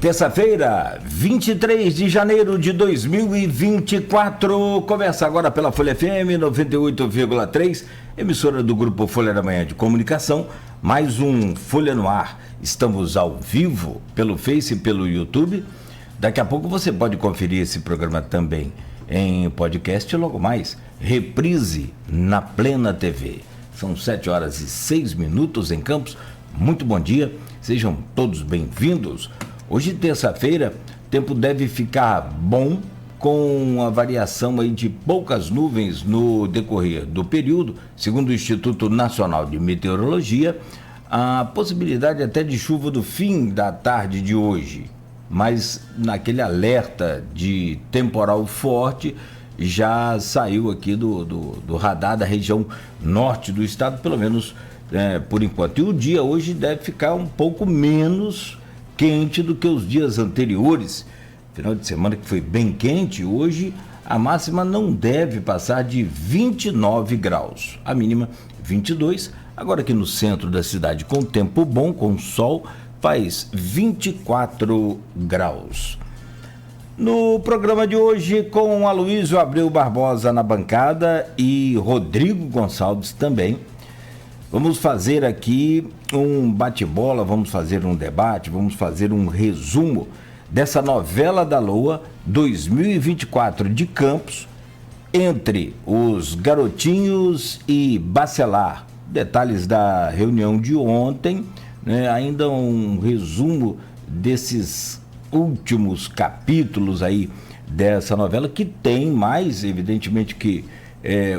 Terça-feira, 23 de janeiro de 2024, começa agora pela Folha FM 98,3, emissora do Grupo Folha da Manhã de Comunicação, mais um Folha no Ar. Estamos ao vivo pelo Face e pelo YouTube. Daqui a pouco você pode conferir esse programa também em podcast e logo mais, reprise na Plena TV. São 7h06 em Campos. Muito bom dia, sejam todos bem-vindos. Hoje, terça-feira, o tempo deve ficar bom, com a variação aí de poucas nuvens no decorrer do período. Segundo o Instituto Nacional de Meteorologia, a possibilidade até de chuva do fim da tarde de hoje, mas naquele alerta de temporal forte já saiu aqui do radar da região norte do estado, pelo menos por enquanto. E o dia hoje deve ficar um pouco menos quente do que os dias anteriores. Final de semana que foi bem quente, hoje a máxima não deve passar de 29 graus, a mínima 22. Agora aqui no centro da cidade, com tempo bom, com sol, faz 24 graus. No programa de hoje, com Aloysio Abreu Barbosa na bancada e Rodrigo Gonçalves também, vamos fazer aqui um bate-bola, vamos fazer um debate, vamos fazer um resumo dessa novela da Lua 2024 de Campos, entre os Garotinhos e Bacelar. Detalhes da reunião de ontem, né? Ainda um resumo desses últimos capítulos aí dessa novela, que tem mais, evidentemente, que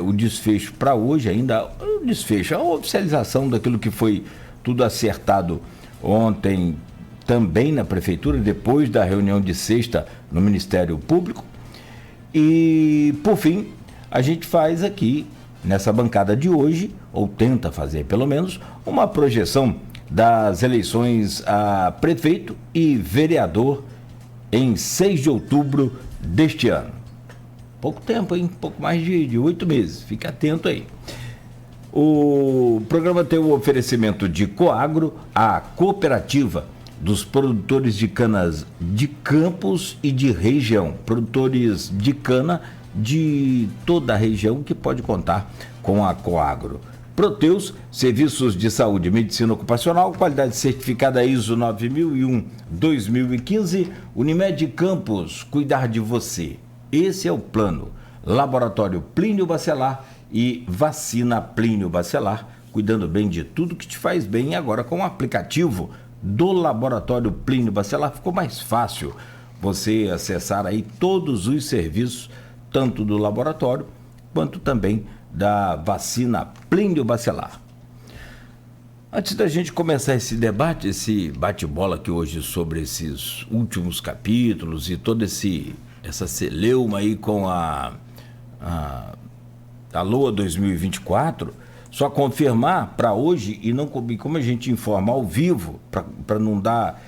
o desfecho para hoje ainda, o desfecho, a oficialização daquilo que foi tudo acertado ontem também na prefeitura, depois da reunião de sexta no Ministério Público. E, por fim, a gente faz aqui, nessa bancada de hoje, ou tenta fazer pelo menos, uma projeção das eleições a prefeito e vereador em 6 de outubro deste ano. Pouco tempo, hein? Pouco mais de 8 meses. Fique atento aí. O programa tem o oferecimento de Coagro, a cooperativa dos produtores de canas de Campos e de região. Produtores de cana de toda a região que pode contar com a Coagro. Proteus, serviços de saúde e medicina ocupacional, qualidade certificada ISO 9001-2015. Unimed Campos, cuidar de você. Esse é o plano. Laboratório Plínio Bacelar e vacina Plínio Bacelar, cuidando bem de tudo que te faz bem. Agora com o aplicativo do Laboratório Plínio Bacelar ficou mais fácil você acessar aí todos os serviços, tanto do laboratório quanto também da vacina Plínio Bacelar. Antes da gente começar esse debate, esse bate-bola aqui hoje sobre esses últimos capítulos e todo essa celeuma aí com a Lua 2024, só confirmar para hoje, e não como a gente informa ao vivo, para não dar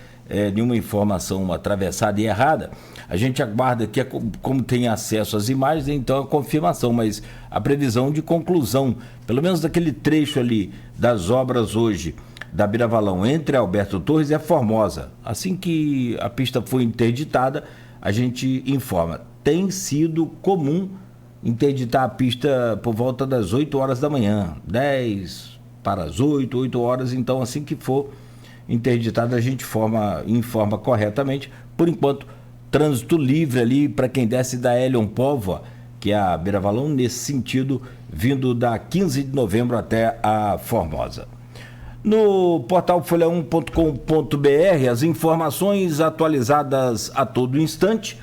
nenhuma informação atravessada e errada, a gente aguarda que, como tem acesso às imagens, então a confirmação, mas a previsão de conclusão, pelo menos daquele trecho ali das obras hoje da Biravalão entre Alberto Torres e a Formosa. Assim que a pista foi interditada, a gente informa. Tem sido comum interditar a pista por volta das 8 horas da manhã, 10 para as 8 horas, então assim que for interditada a gente informa corretamente. Por enquanto, trânsito livre ali para quem desce da Helion Póvoa, que é a Biravalão, nesse sentido, vindo da 15 de novembro até a Formosa. No portal folha1.com.br, as informações atualizadas a todo instante.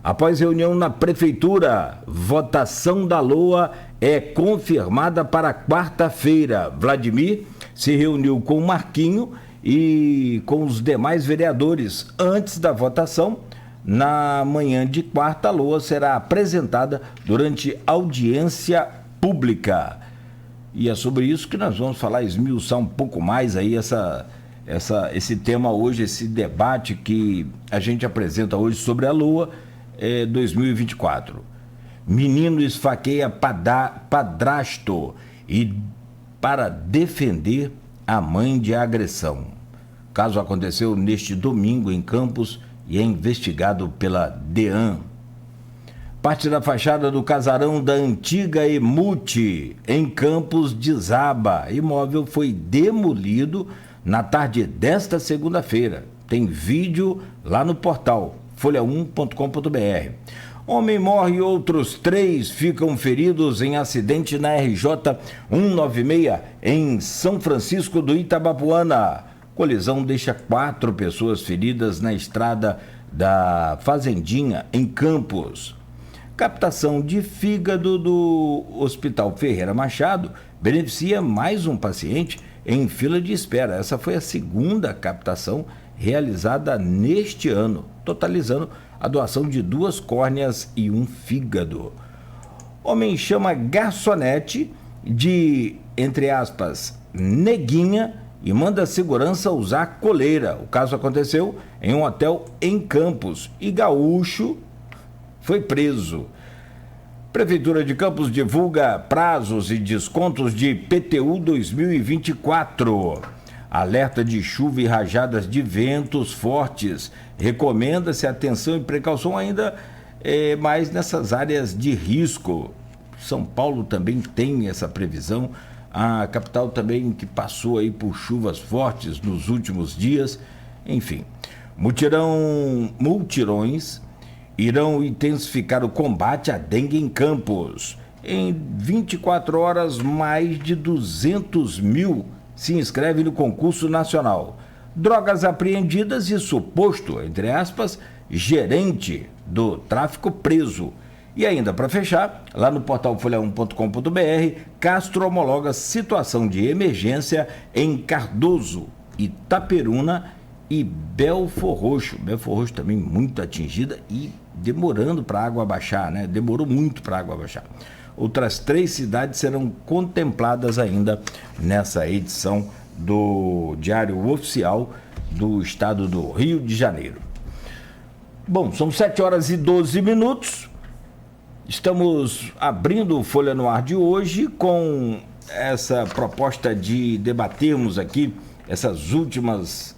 Após reunião na prefeitura, votação da LOA é confirmada para quarta-feira. Vladimir se reuniu com o Marquinho e com os demais vereadores. Antes da votação, na manhã de quarta, a LOA será apresentada durante audiência pública. E é sobre isso que nós vamos falar, esmiuçar um pouco mais aí esse tema hoje, esse debate que a gente apresenta hoje sobre a LOA 2024. Menino esfaqueia padrasto e para defender a mãe de agressão. O caso aconteceu neste domingo em Campos e é investigado pela DEAN. Parte da fachada do casarão da antiga Emute, em Campos, desaba. Imóvel foi demolido na tarde desta segunda-feira. Tem vídeo lá no portal folha1.com.br. Homem morre e outros 3 ficam feridos em acidente na RJ 196 em São Francisco do Itabapoana. Colisão deixa 4 pessoas feridas na estrada da Fazendinha, em Campos. Captação de fígado do Hospital Ferreira Machado beneficia mais um paciente em fila de espera. Essa foi a segunda captação realizada neste ano, totalizando a doação de 2 córneas e um fígado. Homem chama garçonete de, entre aspas, neguinha e manda a segurança usar coleira. O caso aconteceu em um hotel em Campos e gaúcho foi preso. Prefeitura de Campos divulga prazos e descontos de IPTU 2024. Alerta de chuva e rajadas de ventos fortes. Recomenda-se atenção e precaução ainda mais nessas áreas de risco. São Paulo também tem essa previsão. A capital também que passou aí por chuvas fortes nos últimos dias. Enfim, multirões irão intensificar o combate à dengue em Campos. Em 24 horas, mais de 200 mil se inscrevem no concurso nacional. Drogas apreendidas e suposto, entre aspas, gerente do tráfico preso. E ainda para fechar, lá no portal folha1.com.br, Castro homologa situação de emergência em Cardoso, Itaperuna e Belfor Roxo. Belfor Roxo também muito atingida e demorando para a água baixar, né? Demorou muito para a água baixar. Outras 3 cidades serão contempladas ainda nessa edição do Diário Oficial do Estado do Rio de Janeiro. Bom, são 7 horas e 12 minutos. Estamos abrindo o Folha no Ar de hoje com essa proposta de debatermos aqui essas últimas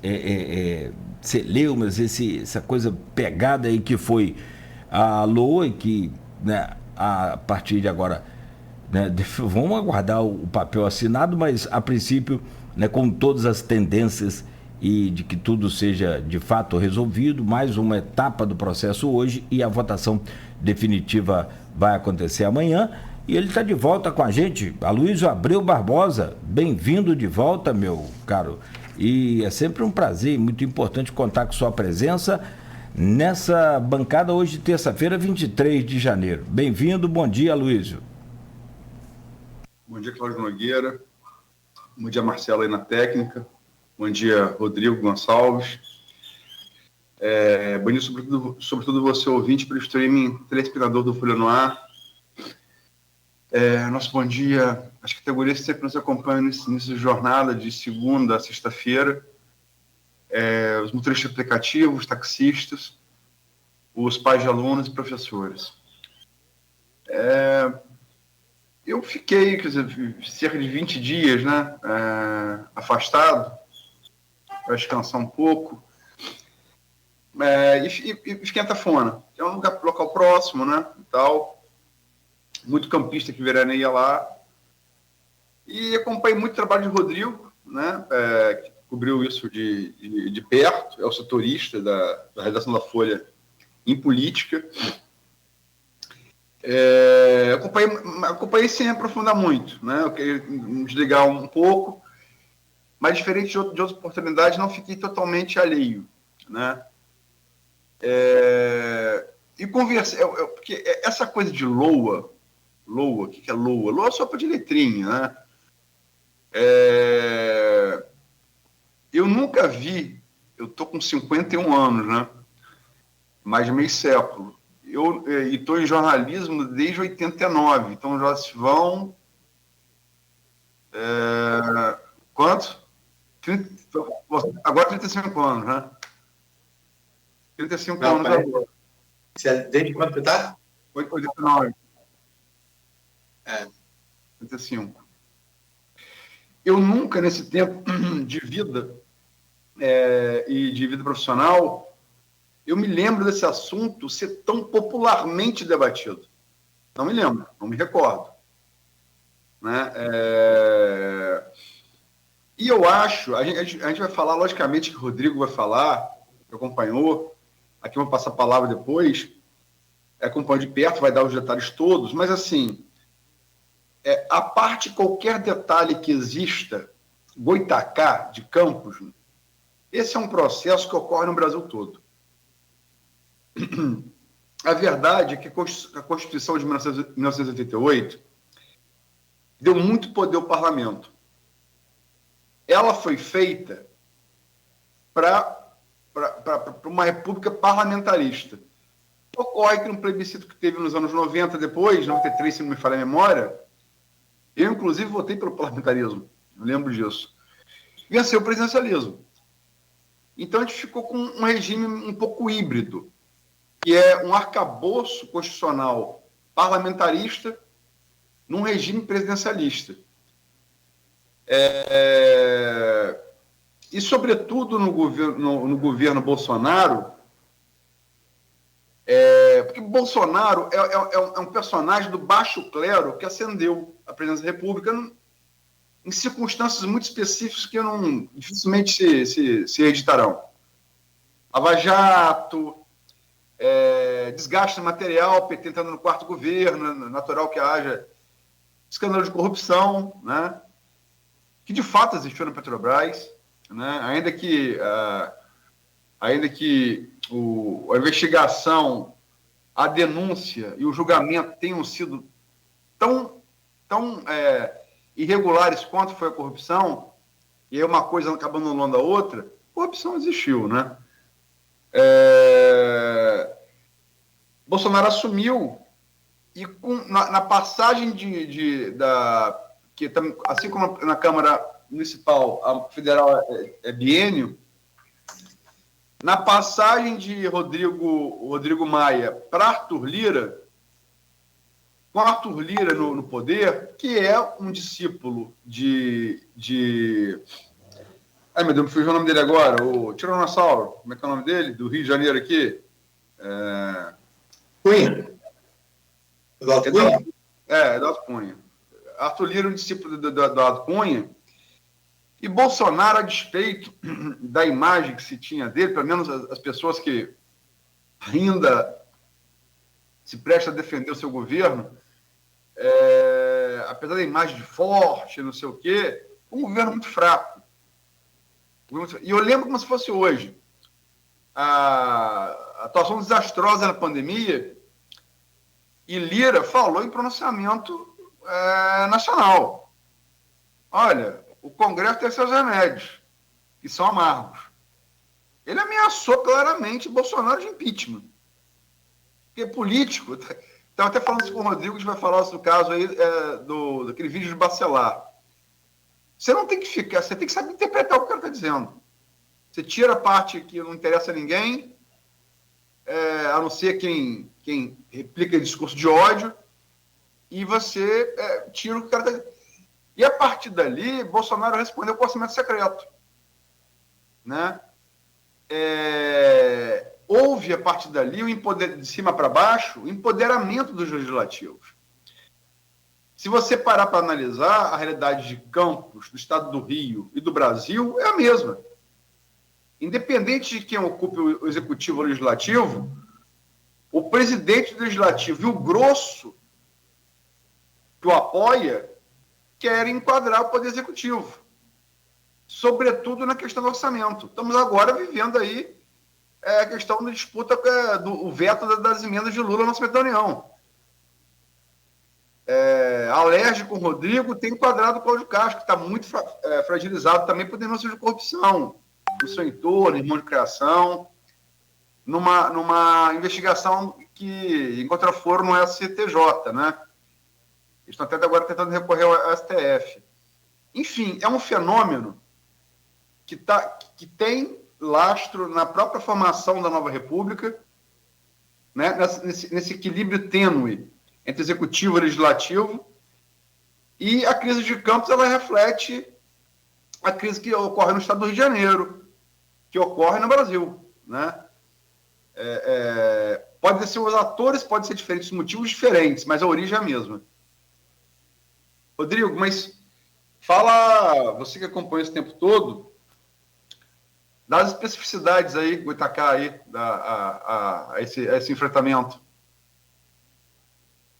celeumas, essa coisa pegada aí que foi a LOA e que, né, a partir de agora, né, vamos aguardar o papel assinado, mas a princípio, né, com todas as tendências e de que tudo seja de fato resolvido, mais uma etapa do processo hoje e a votação definitiva vai acontecer amanhã. E ele está de volta com a gente, Aloysio Abreu Barbosa. Bem-vindo de volta, meu caro. E é sempre um prazer e muito importante contar com sua presença nessa bancada hoje, terça-feira, 23 de janeiro. Bem-vindo, bom dia, Aloysio. Bom dia, Cláudio Nogueira. Bom dia, Marcelo aí na técnica. Bom dia, Rodrigo Gonçalves. Bom dia, sobretudo você, ouvinte, pelo streaming telespectador do Folha no Ar. Nosso bom dia às categorias que sempre nos acompanham nessa jornada de segunda a sexta-feira. Os motoristas de aplicativos, taxistas, os pais de alunos e professores. Eu fiquei, cerca de 20 dias, né, afastado, para descansar um pouco, e fiquei em Tafona. É um local próximo, né, e tal. Muito campista que veraneia lá. E acompanhei muito o trabalho de Rodrigo, né, que cobriu isso de perto, é o setorista da redação da Folha em política. Acompanhei sem aprofundar muito, né? Eu queria me desligar um pouco, mas diferente de outras oportunidades, não fiquei totalmente alheio, né? E conversei, porque essa coisa de LOA, o que é LOA? LOA é sopa de letrinha, né? Eu nunca vi, eu tô com 51 anos, né? Mais de meio século. E estou em jornalismo desde 89, então já se vão... quantos? Agora 35 anos, né? 35 anos agora. Desde quando você está? 89. 35. Eu nunca, nesse tempo de vida e de vida profissional, eu me lembro desse assunto ser tão popularmente debatido. Não me lembro, não me recordo. Né? E eu acho, a gente vai falar, logicamente, que o Rodrigo vai falar, que acompanhou, aqui eu vou passar a palavra depois, acompanha de perto, vai dar os detalhes todos, mas assim, a parte qualquer detalhe que exista, Goitacá, de Campos, esse é um processo que ocorre no Brasil todo. A verdade é que a Constituição de 1988 deu muito poder ao parlamento. Ela foi feita para uma república parlamentarista. Ocorre que no plebiscito que teve nos anos 90, depois, 93, se não me falha a memória, eu, inclusive, votei pelo parlamentarismo, eu lembro disso. Venceu o presidencialismo. Então, a gente ficou com um regime um pouco híbrido, que é um arcabouço constitucional parlamentarista num regime presidencialista. E, sobretudo, no governo Bolsonaro, porque Bolsonaro é um personagem do baixo clero que ascendeu à presidência da República em circunstâncias muito específicas que dificilmente se reeditarão. Lava Jato, desgaste material, PT entrando no quarto governo, natural que haja escândalo de corrupção, né? Que de fato existiu na Petrobras, né? Ainda que a investigação, a denúncia e o julgamento tenham sido tão irregulares quanto foi a corrupção, e aí uma coisa acaba anulando a outra, a corrupção existiu, né? Bolsonaro assumiu e na passagem que assim como na Câmara Municipal, a federal é biênio, na passagem de Rodrigo Maia para Arthur Lira, com Arthur Lira no poder, que é um discípulo ai, meu Deus, me fugiu o nome dele agora, o Tiranossauro, como é que é o nome dele? Do Rio de Janeiro aqui? Cunha. Eduardo Cunha? Eduardo Cunha. Arthur Lira é um discípulo do Eduardo Cunha, e Bolsonaro, a despeito da imagem que se tinha dele, pelo menos as pessoas que ainda se prestam a defender o seu governo, apesar da imagem de forte, não sei o quê, um governo muito fraco. E eu lembro como se fosse hoje. A atuação desastrosa na pandemia, e Lira falou em pronunciamento nacional. Olha, o Congresso tem seus remédios, que são amargos. Ele ameaçou claramente Bolsonaro de impeachment. Porque político, estava até falando isso com o Rodrigo, a gente vai falar do caso aí daquele vídeo de Bacelar. Você não tem que ficar, você tem que saber interpretar o que o cara está dizendo. Você tira a parte que não interessa a ninguém, a não ser quem replica discurso de ódio, e você tira o que o cara está dizendo. E a partir dali, Bolsonaro respondeu com orçamento secreto. Né? Houve, a partir dali, de cima para baixo, o empoderamento dos legislativos. Se você parar para analisar, a realidade de Campos, do estado do Rio e do Brasil é a mesma. Independente de quem ocupe o executivo ou o legislativo, o presidente do legislativo e o grosso que o apoia querem enquadrar o poder executivo, sobretudo na questão do orçamento. Estamos agora vivendo aí a questão da disputa do veto das emendas de Lula no orçamento da União. Alérgico com o Rodrigo tem enquadrado o Cláudio Castro, que está muito fragilizado também por denúncias de corrupção no seu entorno, irmão de criação, numa investigação que encontra foro no STJ, né? Eles estão até agora tentando recorrer ao STF. Enfim, é um fenômeno que tem lastro na própria formação da nova república, né? nesse equilíbrio tênue entre executivo e legislativo, e a crise de Campos ela reflete a crise que ocorre no estado do Rio de Janeiro, que ocorre no Brasil, né? Pode ser os atores, pode ser diferentes, motivos diferentes, mas a origem é a mesma. Rodrigo, mas fala, você que acompanha esse tempo todo, das especificidades aí, do Itacá, aí, a esse enfrentamento.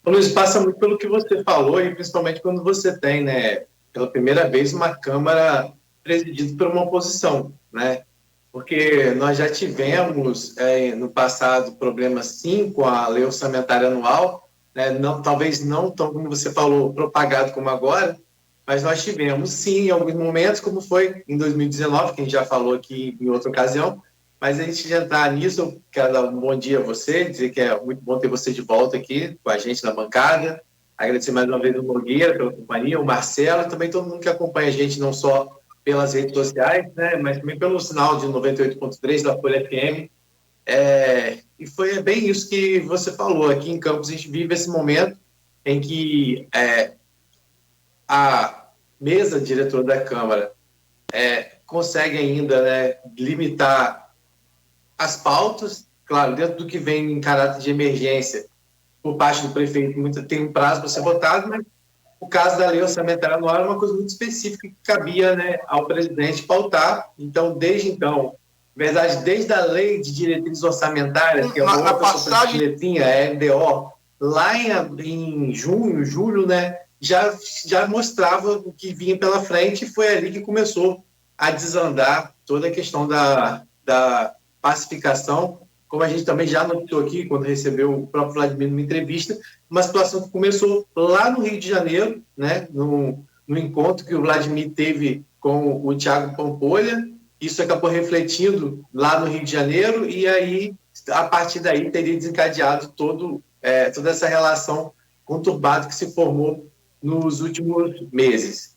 Luiz, passa muito pelo que você falou, e principalmente quando você tem, né, pela primeira vez, uma Câmara presidida por uma oposição, né? Porque nós já tivemos, no passado, problemas, sim, com a lei orçamentária anual, né? Não, talvez não tão, como você falou, propagado como agora, mas nós tivemos, sim, em alguns momentos, como foi em 2019, que a gente já falou aqui em outra ocasião. Mas antes de entrar nisso, eu quero dar um bom dia a você, dizer que é muito bom ter você de volta aqui com a gente na bancada. Agradecer mais uma vez o Nogueira pela companhia, o Marcelo, e também todo mundo que acompanha a gente, não só pelas redes sociais, né, mas também pelo sinal de 98.3 da Folha FM. E foi bem isso que você falou. Aqui em Campos a gente vive esse momento em que a mesa diretora da Câmara consegue ainda, né, limitar as pautas, claro, dentro do que vem em caráter de emergência, por parte do prefeito, tem um prazo para ser votado, mas o caso da lei orçamentária anual é uma coisa muito específica que cabia, né, ao presidente pautar. Então, desde na verdade, desde a lei de diretrizes orçamentárias, que é uma outra passagem, letrinha, a LDO, lá em junho, julho, né, já mostrava o que vinha pela frente, e foi ali que começou a desandar toda a questão da pacificação, como a gente também já notou aqui, quando recebeu o próprio Vladimir numa entrevista, uma situação que começou lá no Rio de Janeiro, né, no encontro que o Vladimir teve com o Thiago Pampolha. Isso acabou refletindo lá no Rio de Janeiro, e aí, a partir daí, teria desencadeado toda essa relação conturbada que se formou nos últimos meses.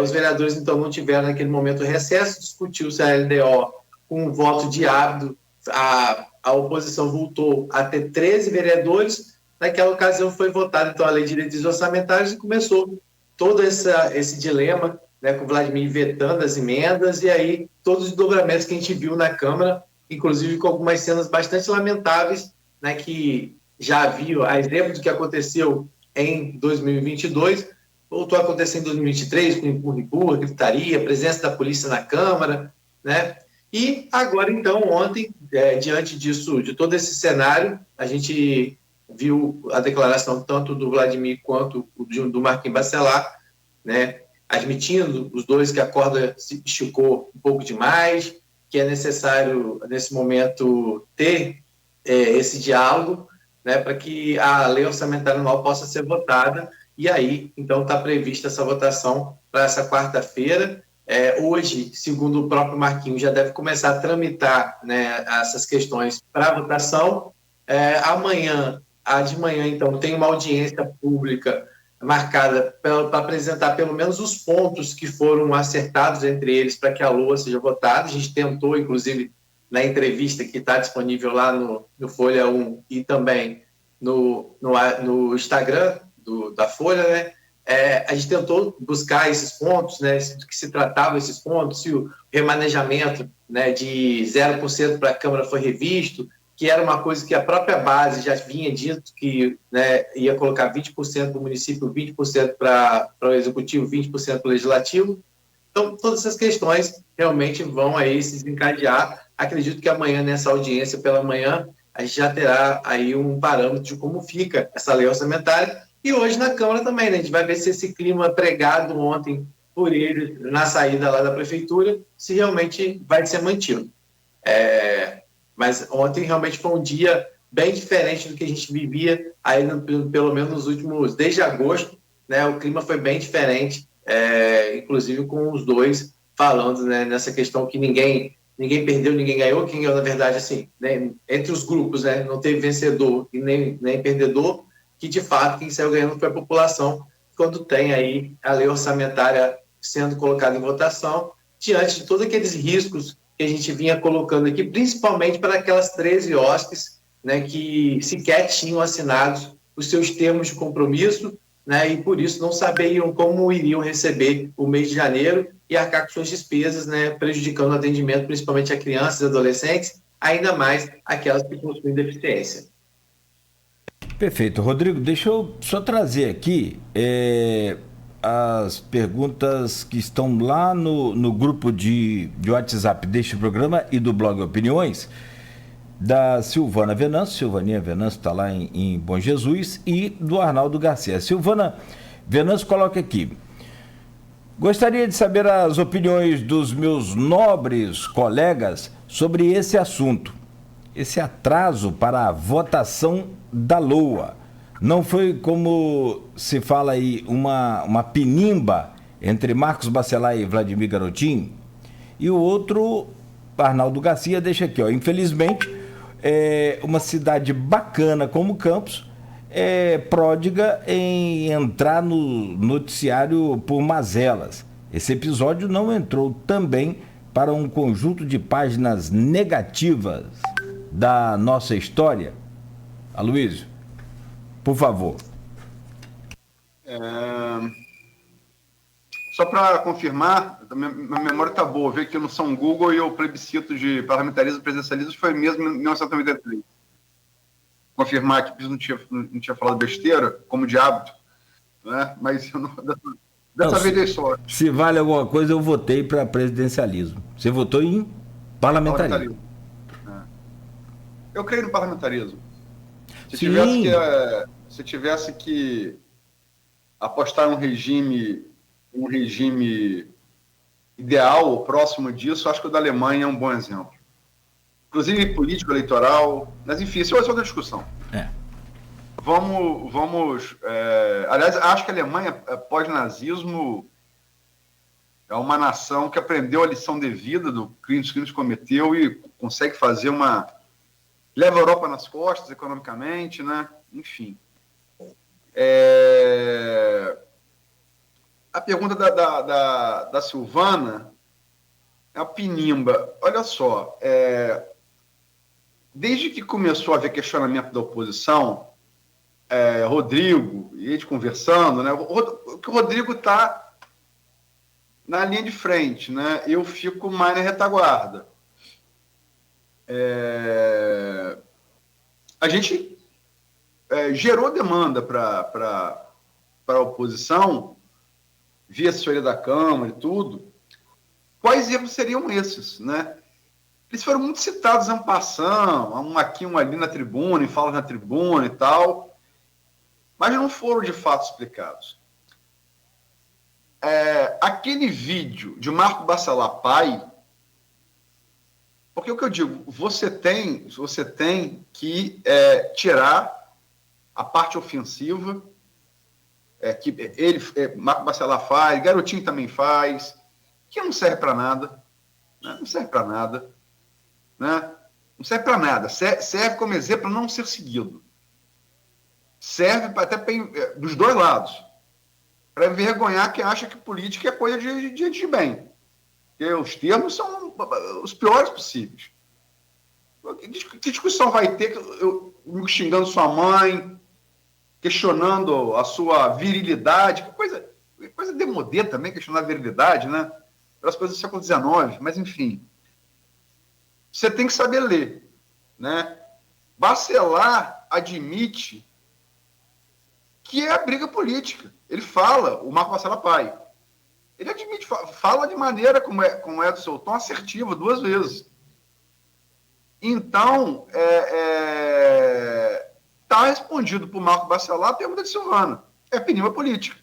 Os vereadores, então, não tiveram naquele momento recesso, discutiu-se a LDO com um voto de hábito. A oposição voltou a ter 13 vereadores. Naquela ocasião foi votada, então, a lei de diretrizes orçamentárias, e começou todo esse dilema, né, com o Vladimir vetando as emendas, e aí todos os desdobramentos que a gente viu na Câmara, inclusive com algumas cenas bastante lamentáveis, né, que já havia, a exemplo do que aconteceu em 2022, voltou a acontecer em 2023, com empurra-empurra, gritaria, presença da polícia na Câmara, né? E agora, então, ontem, diante disso, de todo esse cenário, a gente viu a declaração tanto do Vladimir quanto do Marquinhos Bacelar, né, admitindo os dois que a corda se esticou um pouco demais, que é necessário, nesse momento, ter esse diálogo, né, para que a lei orçamentária anual possa ser votada. E aí, então, está prevista essa votação para essa quarta-feira. Hoje, segundo o próprio Marquinhos, já deve começar a tramitar, né, essas questões para votação. Amanhã, de manhã, então, tem uma audiência pública marcada para apresentar pelo menos os pontos que foram acertados entre eles para que a LOA seja votada. A gente tentou, inclusive, na entrevista que está disponível lá no Folha 1 e também no Instagram da Folha, né? A gente tentou buscar esses pontos, né, do que se tratava esses pontos, se o remanejamento, né, de 0% para a Câmara foi revisto, que era uma coisa que a própria base já vinha dito que, né, ia colocar 20% para o município, 20% para o executivo, 20% para o legislativo. Então, todas essas questões realmente vão aí se desencadear. Acredito que amanhã, nessa audiência pela manhã, a gente já terá aí um parâmetro de como fica essa lei orçamentária. E hoje na Câmara também, né? A gente vai ver se esse clima pregado ontem por ele na saída lá da Prefeitura, se realmente vai ser mantido. Mas ontem realmente foi um dia bem diferente do que a gente vivia aí, pelo menos nos últimos, desde agosto, né? O clima foi bem diferente, inclusive com os dois falando, né, nessa questão que ninguém perdeu, ninguém ganhou. Quem ganhou, na verdade, assim, né, entre os grupos, né, não teve vencedor e nem perdedor, que de fato quem saiu ganhando foi a população, quando tem aí a lei orçamentária sendo colocada em votação, diante de todos aqueles riscos que a gente vinha colocando aqui, principalmente para aquelas 13 OSCs, né, que sequer tinham assinados os seus termos de compromisso, né, e por isso não sabiam como iriam receber o mês de janeiro e arcar com suas despesas, né, prejudicando o atendimento, principalmente a crianças e adolescentes, ainda mais aquelas que possuem deficiência. Perfeito. Rodrigo, deixa eu só trazer aqui as perguntas que estão lá no grupo de WhatsApp deste programa e do blog Opiniões, da Silvana Venâncio. Silvaninha Venâncio está lá em Bom Jesus, e do Arnaldo Garcia. Silvana Venâncio coloca aqui: gostaria de saber as opiniões dos meus nobres colegas sobre esse assunto. Esse atraso para a votação da LOA não foi, como se fala aí, uma pinimba entre Marcos Bacelar e Vladimir Garotinho? E o outro, Arnaldo Garcia, deixa aqui, ó: infelizmente, uma cidade bacana como Campos é pródiga em entrar no noticiário por mazelas. Esse episódio não entrou também para um conjunto de páginas negativas da nossa história? Aloysio, por favor. Só para confirmar, minha memória está boa, ver que no São Google e o plebiscito de parlamentarismo e presidencialismo foi mesmo em 1993. Confirmar aqui, porque não tinha falado besteira, como de hábito, né? Mas eu não, dessa vez dei sorte. Se vale alguma coisa, eu votei para presidencialismo. Você votou em parlamentarismo. Eu creio no parlamentarismo. Se tivesse que apostar um regime ideal ou próximo disso, acho que o da Alemanha é um bom exemplo. Inclusive político, eleitoral, mas enfim, isso é outra discussão. Aliás, acho que a Alemanha, pós-nazismo, é uma nação que aprendeu a lição devida dos crimes que cometeu e consegue fazer leva a Europa nas costas economicamente, né? Enfim. A pergunta da Silvana é a pinimba. Olha só, desde que começou a haver questionamento da oposição, Rodrigo, e a gente conversando, né? O Rodrigo está na linha de frente, né? Eu fico mais na retaguarda. A gente gerou demanda para a oposição, via assessoria da Câmara e tudo. Quais erros seriam esses, né? Eles foram muito citados en passant, um aqui, um ali na tribuna, em falas na tribuna e tal, mas não foram de fato explicados. Aquele vídeo de Marco Bacelar pai, porque o que eu digo, você tem que tirar a parte ofensiva, que Marco Bacelar faz, Garotinho também faz, que não serve para nada, né? Não serve para nada, né? Não serve para nada, serve como exemplo para não ser seguido, serve até dos dois lados, para envergonhar quem acha que política é coisa de gente de bem. Porque os termos são os piores possíveis. Que discussão vai ter eu xingando sua mãe, questionando a sua virilidade? Que coisa demodê também, questionar a virilidade, né? Pelas coisas do século XIX, mas enfim. Você tem que saber ler, né? Bacelar admite que é a briga política. Ele fala, o Marco Bacelar pai, ele admite, fala de maneira como é do seu tom, assertiva, 2 vezes. Então, está respondido por Marco Bacelar a pergunta de Silvana. É pinimba política.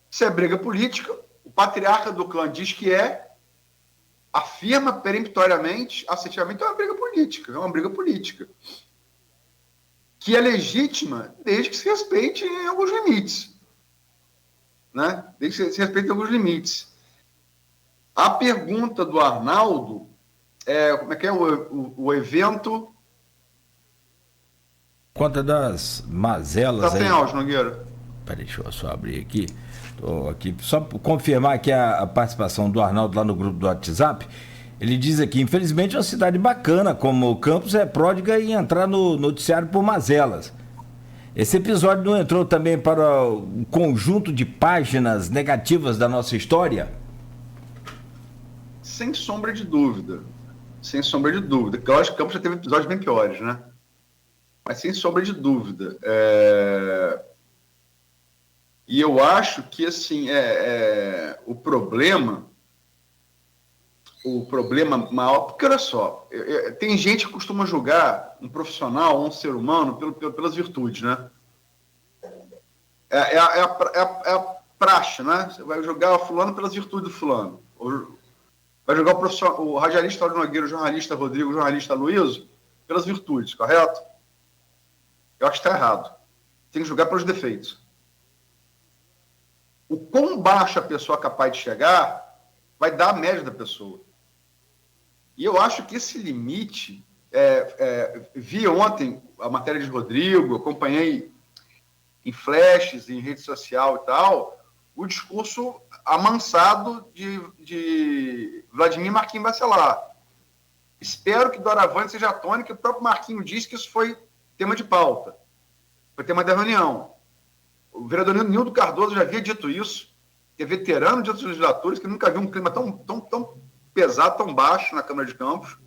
Se é briga política, o patriarca do clã diz que afirma peremptoriamente, assertivamente, é uma briga política. Que é legítima desde que se respeite em alguns limites. Né? Desde que se respeite em alguns limites. A pergunta do Arnaldo como é que é o evento? Conta das mazelas. Está sem áudio, Nogueira. Peraí, deixa eu só abrir aqui. Estou aqui só para confirmar aqui a participação do Arnaldo lá no grupo do WhatsApp. Ele diz aqui: infelizmente, uma cidade bacana como Campos é pródiga em entrar no noticiário por mazelas. Esse episódio não entrou também para o conjunto de páginas negativas da nossa história? Sem sombra de dúvida. Sem sombra de dúvida. Porque eu acho que o Campos já teve episódios bem piores, né? Mas sem sombra de dúvida. E eu acho que, assim, o problema maior... Porque, olha só, tem gente que costuma julgar um profissional, um ser humano, pelas virtudes, né? É a praxe, né? Você vai julgar o fulano pelas virtudes do fulano. Vai julgar o radialista Aurélio Nogueira, o jornalista Rodrigo, o jornalista Luísio, pelas virtudes, correto? Eu acho que está errado. Tem que julgar pelos defeitos. O quão baixo a pessoa é capaz de chegar vai dar a média da pessoa. E eu acho que esse limite... vi ontem a matéria de Rodrigo, acompanhei em flashes, em rede social e tal, o discurso amansado de Vladimir Marquinhos Bacelar. Espero que doravante seja a tônica, o próprio Marquinhos disse que isso foi tema de pauta, foi tema da reunião. O vereador Nildo Cardoso já havia dito isso, que é veterano de outras legislaturas, que nunca viu um clima tão pesado, tão baixo na Câmara de Campos,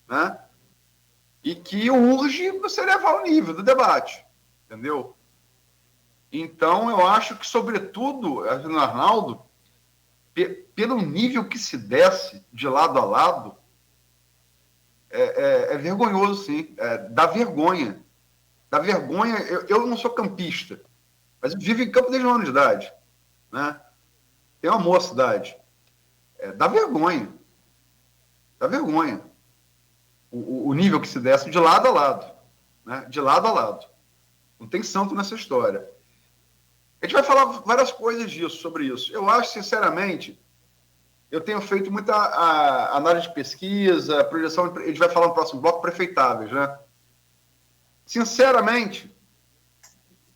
né? E que urge você elevar o nível do debate, entendeu? Então, eu acho que, sobretudo, Arnaldo, pelo nível que se desce de lado a lado, é vergonhoso, sim. Dá vergonha. Dá vergonha. Eu não sou campista, mas eu vivo em Campo desde 1 ano de idade, né? Tenho uma mocidade. Dá vergonha. Dá vergonha. O nível que se desce de lado a lado, né? De lado a lado. Não tem santo nessa história. A gente vai falar várias coisas sobre isso. Eu acho, sinceramente, eu tenho feito muita análise de pesquisa, projeção, a gente vai falar no próximo bloco, prefeitáveis, né? Sinceramente,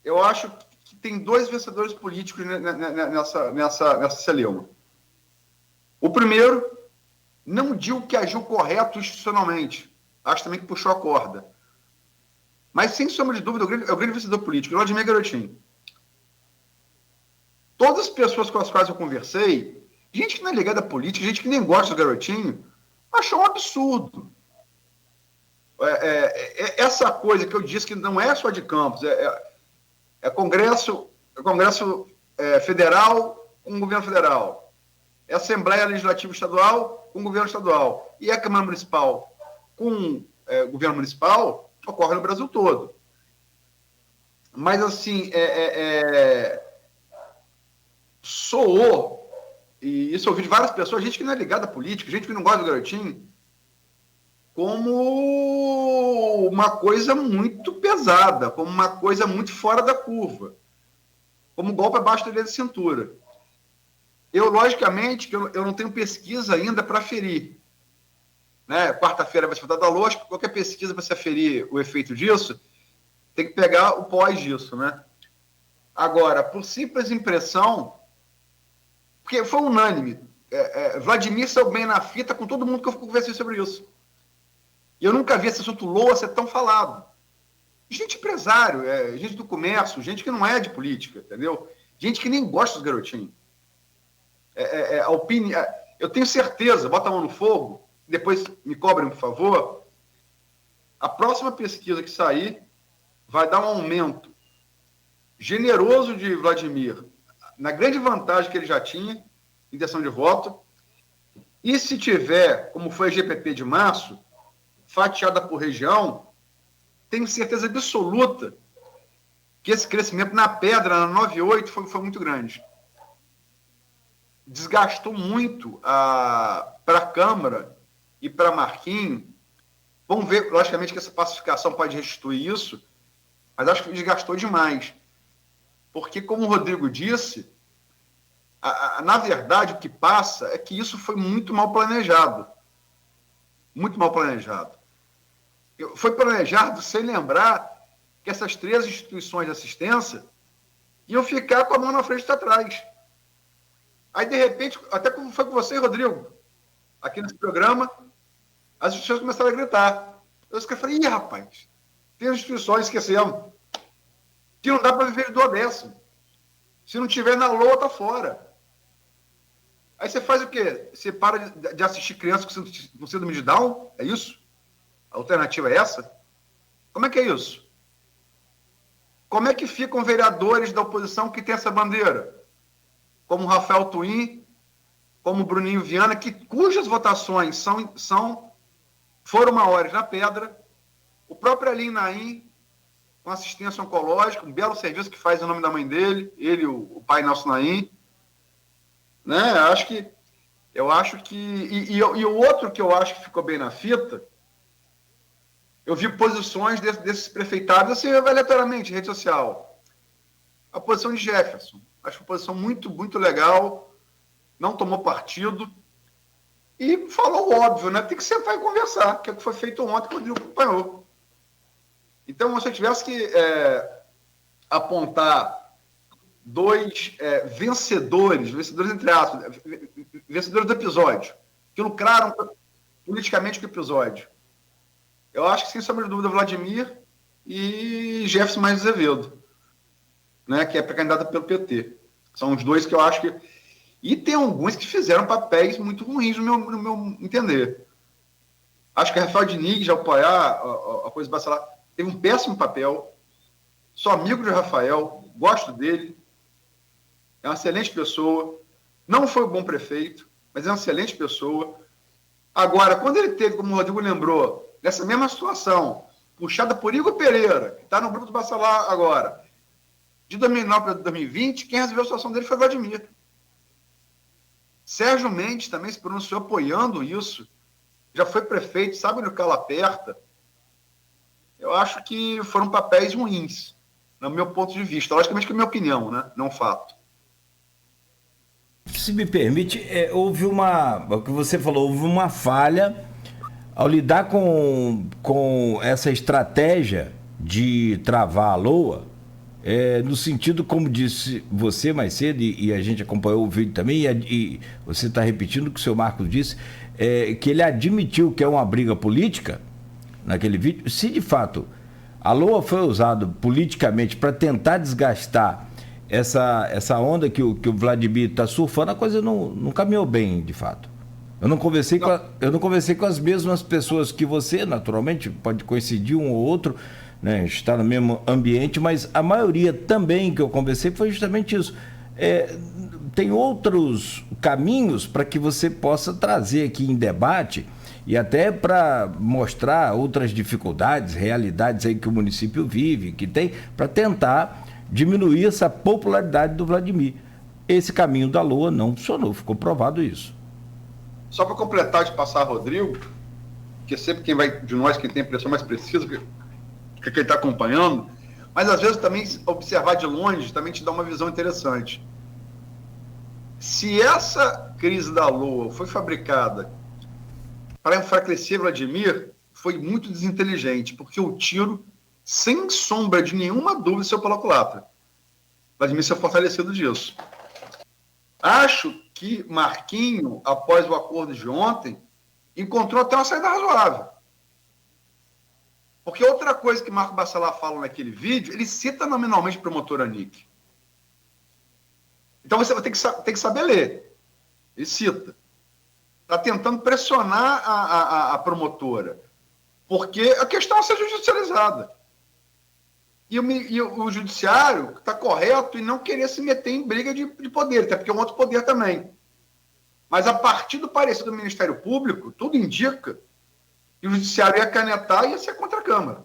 eu acho que tem 2 vencedores políticos nessa celeuma. O primeiro, não digo que agiu correto institucionalmente, acho também que puxou a corda. Mas, sem sombra de dúvida, é o grande vencedor político, Vladimir Garotinho. Todas as pessoas com as quais eu conversei, gente que não é ligada à política, gente que nem gosta do Garotinho, achou um absurdo. Essa coisa que eu disse que não é só de Campos, é Congresso Federal com o governo federal, é Assembleia Legislativa Estadual com o governo estadual, e a Câmara Municipal com o governo municipal, ocorre no Brasil todo. Mas, assim, soou, e isso eu ouvi de várias pessoas, gente que não é ligada à política, gente que não gosta do Garotinho, como uma coisa muito pesada, como uma coisa muito fora da curva, como golpe abaixo da linha de cintura. Eu, logicamente, que eu não tenho pesquisa ainda para aferir. Né? Quarta-feira vai ser votada a lógica, qualquer pesquisa para se aferir o efeito disso, tem que pegar o pós disso, né? Agora, por simples impressão, porque foi unânime, Vladimir saiu bem na fita com todo mundo que eu conversei sobre isso. E eu nunca vi esse assunto LOA ser tão falado. Gente empresário, gente do comércio, gente que não é de política, entendeu? Gente que nem gosta dos garotinhos. A opinião, eu tenho certeza, bota a mão no fogo, depois me cobrem, por favor, a próxima pesquisa que sair vai dar um aumento generoso de Vladimir, na grande vantagem que ele já tinha, em intenção de voto, e se tiver, como foi a GPP de março, fatiada por região, tenho certeza absoluta que esse crescimento na pedra, na 9,8, foi muito grande. Desgastou muito para a Câmara e para Marquinhos. Vamos ver, logicamente, que essa pacificação pode restituir isso, mas acho que desgastou demais. Porque, como o Rodrigo disse, na verdade, o que passa é que isso foi muito mal planejado. Muito mal planejado. Foi planejado sem lembrar que essas 3 instituições de assistência iam ficar com a mão na frente e atrás. Aí, de repente, até como foi com você, Rodrigo, aqui nesse programa, as instituições começaram a gritar. Eu falei, ih, rapaz, tem instituições, esquecemos, que não dá para viver de 12º. Se não tiver na LOA, tá fora. Aí você faz o quê? Você para de assistir crianças com síndrome de Down? É isso? A alternativa é essa? Como é que é isso? Como é que ficam vereadores da oposição que tem essa bandeira? Como Rafael Twin, como Bruninho Viana, cujas votações foram maiores na Pedra, o próprio Alim Naim, com assistência oncológica, um belo serviço que faz em nome da mãe dele, ele, o pai Nelson Naim, né? Eu acho que e o outro que eu acho que ficou bem na fita, eu vi posições desses prefeitados, assim, aleatoriamente, rede social. A posição de Jefferson, acho uma posição muito, muito legal, não tomou partido e falou o óbvio, né? Tem que sentar e conversar, que é o que foi feito ontem, que o Rodrigo acompanhou. Então, se eu tivesse que apontar dois vencedores entre aspas, vencedores do episódio, que lucraram politicamente com o episódio, eu acho que, sem sombra de dúvida, Vladimir e Jefferson Mais Azevedo, né, que é pré-candidato pelo PT. São os dois que eu acho que... E tem alguns que fizeram papéis muito ruins, no meu entender. Acho que Rafael Diniz, de apoiar a coisa Bacelar, teve um péssimo papel. Sou amigo de Rafael, gosto dele. É uma excelente pessoa. Não foi um bom prefeito, mas é uma excelente pessoa. Agora, quando ele teve, como o Rodrigo lembrou, nessa mesma situação, puxada por Igor Pereira, que está no grupo do Bacelar agora, de 2009 para 2020, quem resolveu a situação dele foi Vladimir. Sérgio Mendes também se pronunciou apoiando isso. Já foi prefeito, sabe onde o calo aperta. Eu acho que foram papéis ruins, no meu ponto de vista. Logicamente que é a minha opinião, né? Não fato. Se me permite, houve o que você falou, houve uma falha ao lidar com essa estratégia de travar a LOA, no sentido, como disse você mais cedo, e a gente acompanhou o vídeo também, e você está repetindo o que o seu Marcos disse, que ele admitiu que é uma briga política naquele vídeo. Se de fato a LOA foi usada politicamente para tentar desgastar essa onda que o Vladimir está surfando, a coisa não caminhou bem, de fato. Eu não conversei com as mesmas pessoas que você, naturalmente, pode coincidir um ou outro, né, está no mesmo ambiente, mas a maioria também que eu conversei foi justamente isso. Tem outros caminhos para que você possa trazer aqui em debate e até para mostrar outras dificuldades, realidades aí que o município vive, que tem, para tentar diminuir essa popularidade do Vladimir. Esse caminho da LOA não funcionou, ficou provado isso. Só para completar de passar, Rodrigo, que sempre quem tem a impressão mais precisa, que quem está acompanhando, mas às vezes também observar de longe também te dá uma visão interessante. Se essa crise da LOA foi fabricada para enfraquecer Vladimir, foi muito desinteligente, porque o tiro, sem sombra de nenhuma dúvida, saiu pela culatra. Vladimir se é fortalecido disso. Acho que Marquinho, após o acordo de ontem, encontrou até uma saída razoável. Porque outra coisa que Marco Bacelar fala naquele vídeo, ele cita nominalmente o promotor Anick. Então você vai ter que saber ler. Ele cita. Está tentando pressionar a promotora. Porque a questão é ser judicializada. E o judiciário está correto em não querer se meter em briga de poder, até porque é um outro poder também. Mas a partir do parecer do Ministério Público, tudo indica que o judiciário ia canetar e ia ser contra a Câmara.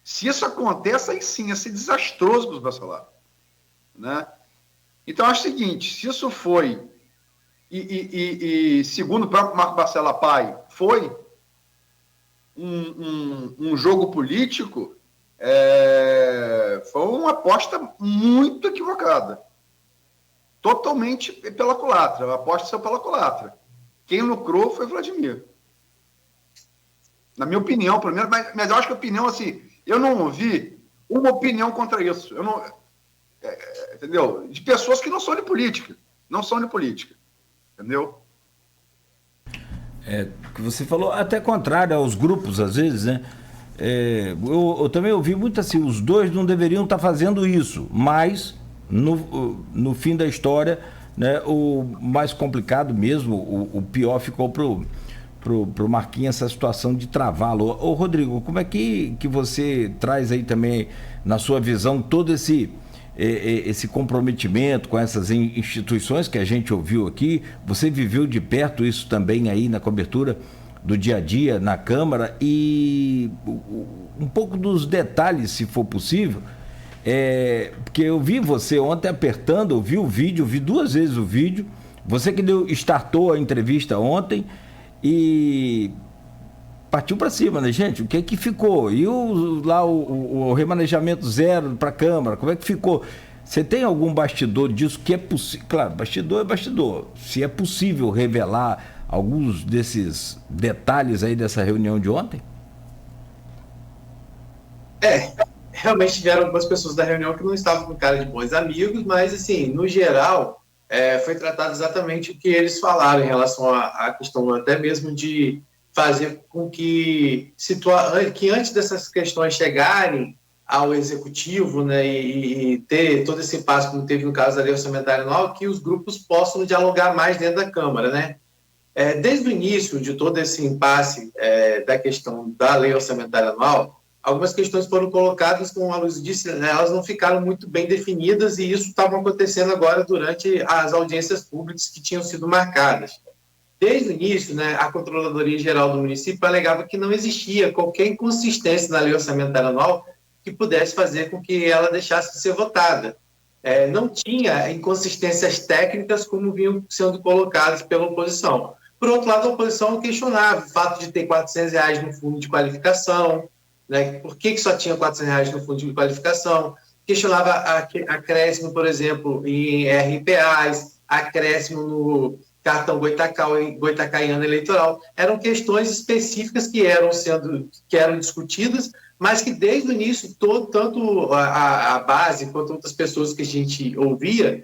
Se isso acontece, aí sim ia ser desastroso para os Bacelar, né? Então, acho o seguinte, se isso foi, segundo o próprio Marco Bacelar pai, foi um jogo político, foi uma aposta muito equivocada. Totalmente pela culatra. A aposta saiu pela culatra. Quem lucrou foi Vladimir. Na minha opinião, pelo menos, mas eu acho que a opinião, assim, eu não ouvi uma opinião contra isso. Eu não, entendeu? De pessoas que não são de política. Não são de política. Entendeu? Que você falou, até contrário aos grupos, às vezes, né? Eu também ouvi muito assim, os dois não deveriam estar fazendo isso, mas no fim da história né? O mais complicado mesmo, o pior ficou pro Marquinhos essa situação de travá-lo. Ô Rodrigo, como é que você traz aí também, na sua visão, todo esse comprometimento com essas instituições que a gente ouviu aqui? Você viveu de perto isso também aí na cobertura do dia a dia na Câmara, e um pouco dos detalhes, se for possível, porque eu vi você ontem apertando, eu vi o vídeo, vi 2 vezes o vídeo, você que startou a entrevista ontem e partiu para cima, né, gente? O que é que ficou? E o remanejamento zero para a Câmara, como é que ficou? Você tem algum bastidor disso que é possível? Claro, bastidor é bastidor. Se é possível revelar alguns desses detalhes aí dessa reunião de ontem? Realmente tiveram algumas pessoas da reunião que não estavam com cara de bons amigos, mas, assim, no geral, foi tratado exatamente o que eles falaram em relação à questão até mesmo de fazer com que antes dessas questões chegarem ao executivo, né, e ter todo esse impasse, como teve no caso da lei orçamentária anual, que os grupos possam dialogar mais dentro da Câmara, né? Desde o início de todo esse impasse da questão da lei orçamentária anual, algumas questões foram colocadas, como a Luz disse, né, elas não ficaram muito bem definidas, e isso estava acontecendo agora durante as audiências públicas que tinham sido marcadas. Desde o início, né, a Controladoria Geral do município alegava que não existia qualquer inconsistência na lei orçamentária anual que pudesse fazer com que ela deixasse de ser votada. Não tinha inconsistências técnicas como vinham sendo colocadas pela oposição. Por outro lado, a oposição questionava o fato de ter R$400 no fundo de qualificação, né? Por que só tinha R$400 no fundo de qualificação? Questionava acréscimo, por exemplo, em RPAs, acréscimo no cartão goitacaiano eleitoral. Eram questões específicas que eram discutidas, mas que desde o início, tanto a base quanto outras pessoas que a gente ouvia,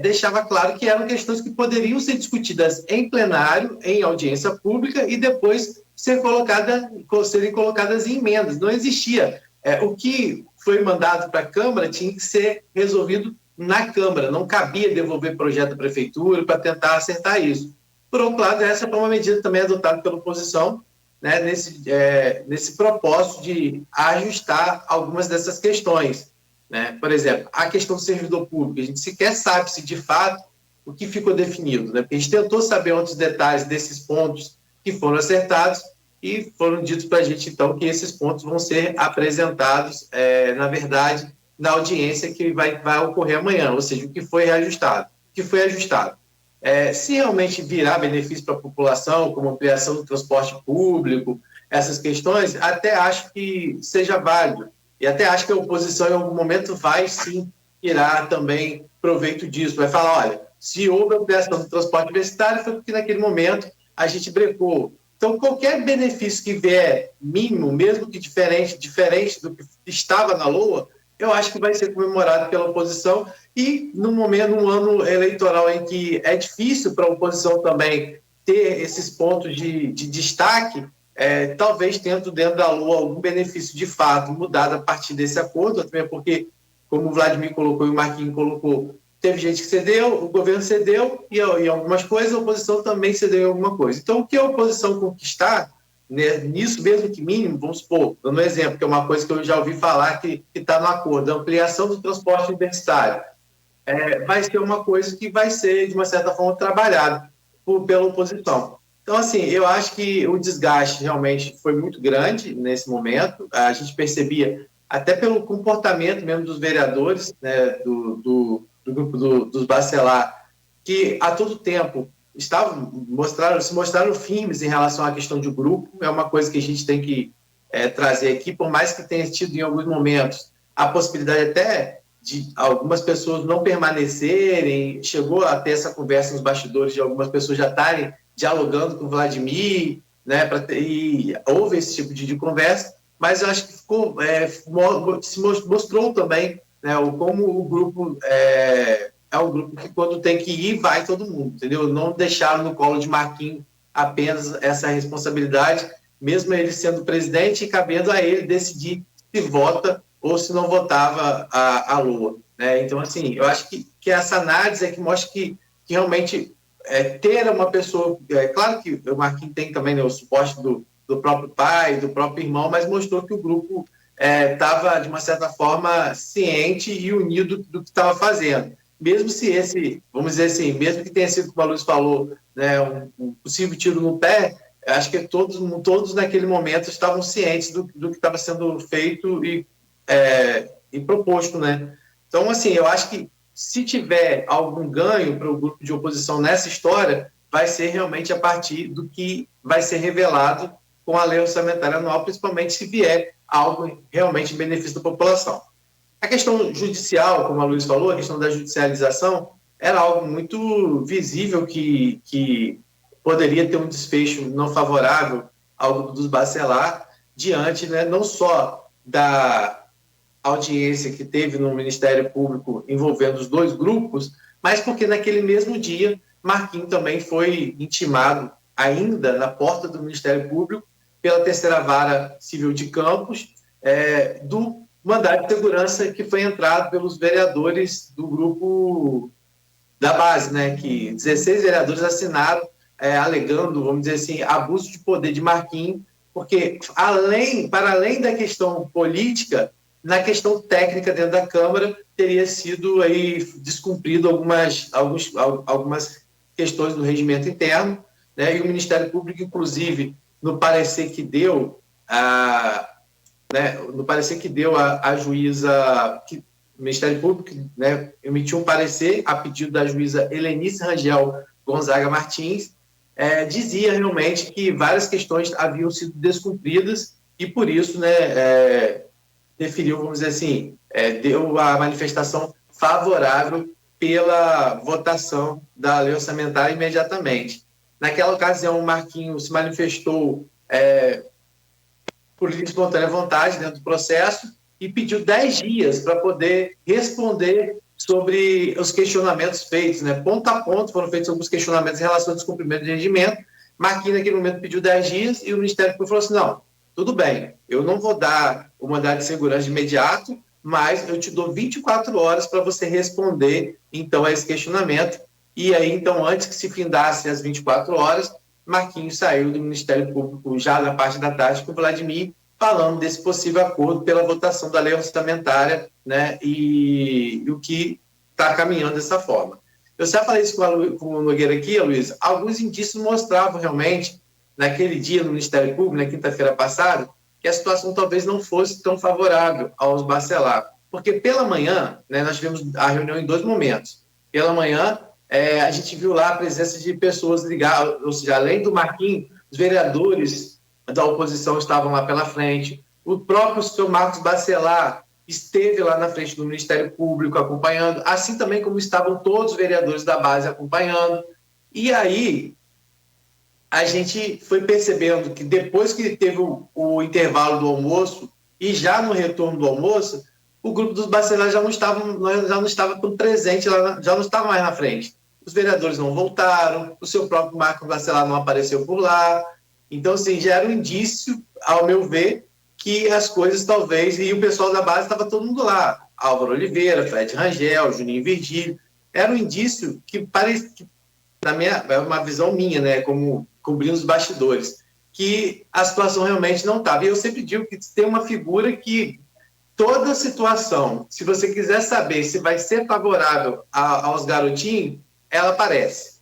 deixava claro que eram questões que poderiam ser discutidas em plenário, em audiência pública, e depois serem colocadas em emendas. Não existia. O que foi mandado para a Câmara tinha que ser resolvido na Câmara, não cabia devolver projeto à Prefeitura para tentar acertar isso. Por outro lado, essa foi uma medida também adotada pela oposição, né, nesse propósito de ajustar algumas dessas questões, né? Por exemplo, a questão do servidor público, a gente sequer sabe se de fato o que ficou definido, né? Porque a gente tentou saber outros detalhes desses pontos que foram acertados, e foram ditos para a gente, então, que esses pontos vão ser apresentados, na verdade, na audiência que vai ocorrer amanhã, ou seja, o que foi reajustado. Se realmente virar benefício para a população, como ampliação do transporte público, essas questões, até acho que seja válido. E até acho que a oposição, em algum momento, vai sim tirar também proveito disso. Vai falar, olha, se houve ampliação do transporte universitário, foi porque naquele momento a gente brecou. Então, qualquer benefício que vier mínimo, mesmo que diferente do que estava na LOA, eu acho que vai ser comemorado pela oposição. E num ano eleitoral em que é difícil para a oposição também ter esses pontos de destaque, talvez tendo dentro da LOA algum benefício de fato mudado a partir desse acordo, até porque, como o Vladimir colocou e o Marquinhos colocou, teve gente que cedeu, o governo cedeu e algumas coisas, a oposição também cedeu em alguma coisa. Então, o que a oposição conquistar, né, nisso mesmo que mínimo, vamos supor, dando um exemplo, que é uma coisa que eu já ouvi falar que está no acordo, a ampliação do transporte universitário, vai ser uma coisa que vai ser, de uma certa forma, trabalhada pela oposição. Então, assim, eu acho que o desgaste realmente foi muito grande nesse momento. A gente percebia, até pelo comportamento mesmo dos vereadores, né, do grupo dos Bacelar, que a todo tempo se mostraram firmes em relação à questão de grupo. É uma coisa que a gente tem que trazer aqui, por mais que tenha tido em alguns momentos a possibilidade até de algumas pessoas não permanecerem, chegou a ter essa conversa nos bastidores de algumas pessoas já estarem dialogando com o Vladimir, né, e houve esse tipo de conversa, mas eu acho que se mostrou também, né, como o grupo é um grupo que, quando tem que ir, vai todo mundo, entendeu? Não deixaram no colo de Marquinhos apenas essa responsabilidade, mesmo ele sendo presidente, e cabendo a ele decidir se vota ou se não votava a LOA, né? Então, assim, eu acho que essa análise é que mostra que que realmente ter uma pessoa... claro que o Marquinhos tem também, né, o suporte do próprio pai, do próprio irmão, mas mostrou que o grupo estava, de uma certa forma, ciente e unido do que estava fazendo. Mesmo se vamos dizer assim, mesmo que tenha sido, como a Luiz falou, né, um possível tiro no pé, acho que todos naquele momento estavam cientes do que estava sendo feito e proposto, né? Então, assim, eu acho que se tiver algum ganho para o grupo de oposição nessa história, vai ser realmente a partir do que vai ser revelado com a lei orçamentária anual, principalmente se vier algo realmente em benefício da população. A questão judicial, como a Luiz falou, a questão da judicialização, era algo muito visível que poderia ter um desfecho não favorável ao grupo dos Bacelar, diante, né, não só da audiência que teve no Ministério Público envolvendo os dois grupos, mas porque naquele mesmo dia Marquinhos também foi intimado, ainda na porta do Ministério Público, pela terceira vara civil de Campos, do mandado de segurança que foi entrado pelos vereadores do grupo da base, né, que 16 vereadores assinaram, alegando, vamos dizer assim, abuso de poder de Marquinhos, porque para além da questão política, na questão técnica dentro da Câmara, teria sido aí descumprido algumas questões do regimento interno, né, e o Ministério Público, inclusive, no parecer que deu a juíza, o Ministério Público, né, emitiu um parecer a pedido da juíza Helenice Rangel Gonzaga Martins, dizia realmente que várias questões haviam sido descumpridas e, por isso, né, deferiu, vamos dizer assim, deu a manifestação favorável pela votação da lei orçamentária imediatamente. Naquela ocasião, o Marquinhos se manifestou por livre e espontânea vontade dentro do processo e pediu 10 dias para poder responder sobre os questionamentos feitos, né? Ponto a ponto foram feitos alguns questionamentos em relação ao descumprimento de regimento. Marquinhos, naquele momento, pediu 10 dias e o Ministério Público falou assim, não, tudo bem, eu não vou dar o mandado de segurança de imediato, mas eu te dou 24 horas para você responder, então, a esse questionamento. E aí, então, antes que se findasse as 24 horas, Marquinhos saiu do Ministério Público já na parte da tarde com o Vladimir, falando desse possível acordo pela votação da lei orçamentária, né, e o que está caminhando dessa forma. Eu já falei isso com o Nogueira aqui, Luiz, alguns indícios mostravam realmente, naquele dia no Ministério Público, na quinta-feira passada, que a situação talvez não fosse tão favorável aos Bacelar. Porque pela manhã, né, nós tivemos a reunião em 2 momentos. Pela manhã, a gente viu lá a presença de pessoas ligadas, ou seja, além do Marquinhos, os vereadores da oposição estavam lá pela frente, o próprio senhor Marcos Bacelar esteve lá na frente do Ministério Público acompanhando, assim também como estavam todos os vereadores da base acompanhando. E aí, a gente foi percebendo que depois que teve o intervalo do almoço e já no retorno do almoço, o grupo dos Bacelar já não estava tão presente, já não estava mais na frente. Os vereadores não voltaram, o seu próprio Marcos Bacelar não apareceu por lá. Então, assim, já era um indício, ao meu ver, que as coisas talvez... E o pessoal da base estava todo mundo lá. Álvaro Oliveira, Fred Rangel, Juninho Virgílio. Era um indício que parece... É uma visão minha, né, como cobrindo os bastidores, que a situação realmente não estava. E eu sempre digo que tem uma figura que toda situação, se você quiser saber se vai ser favorável aos garotinhos, ela aparece,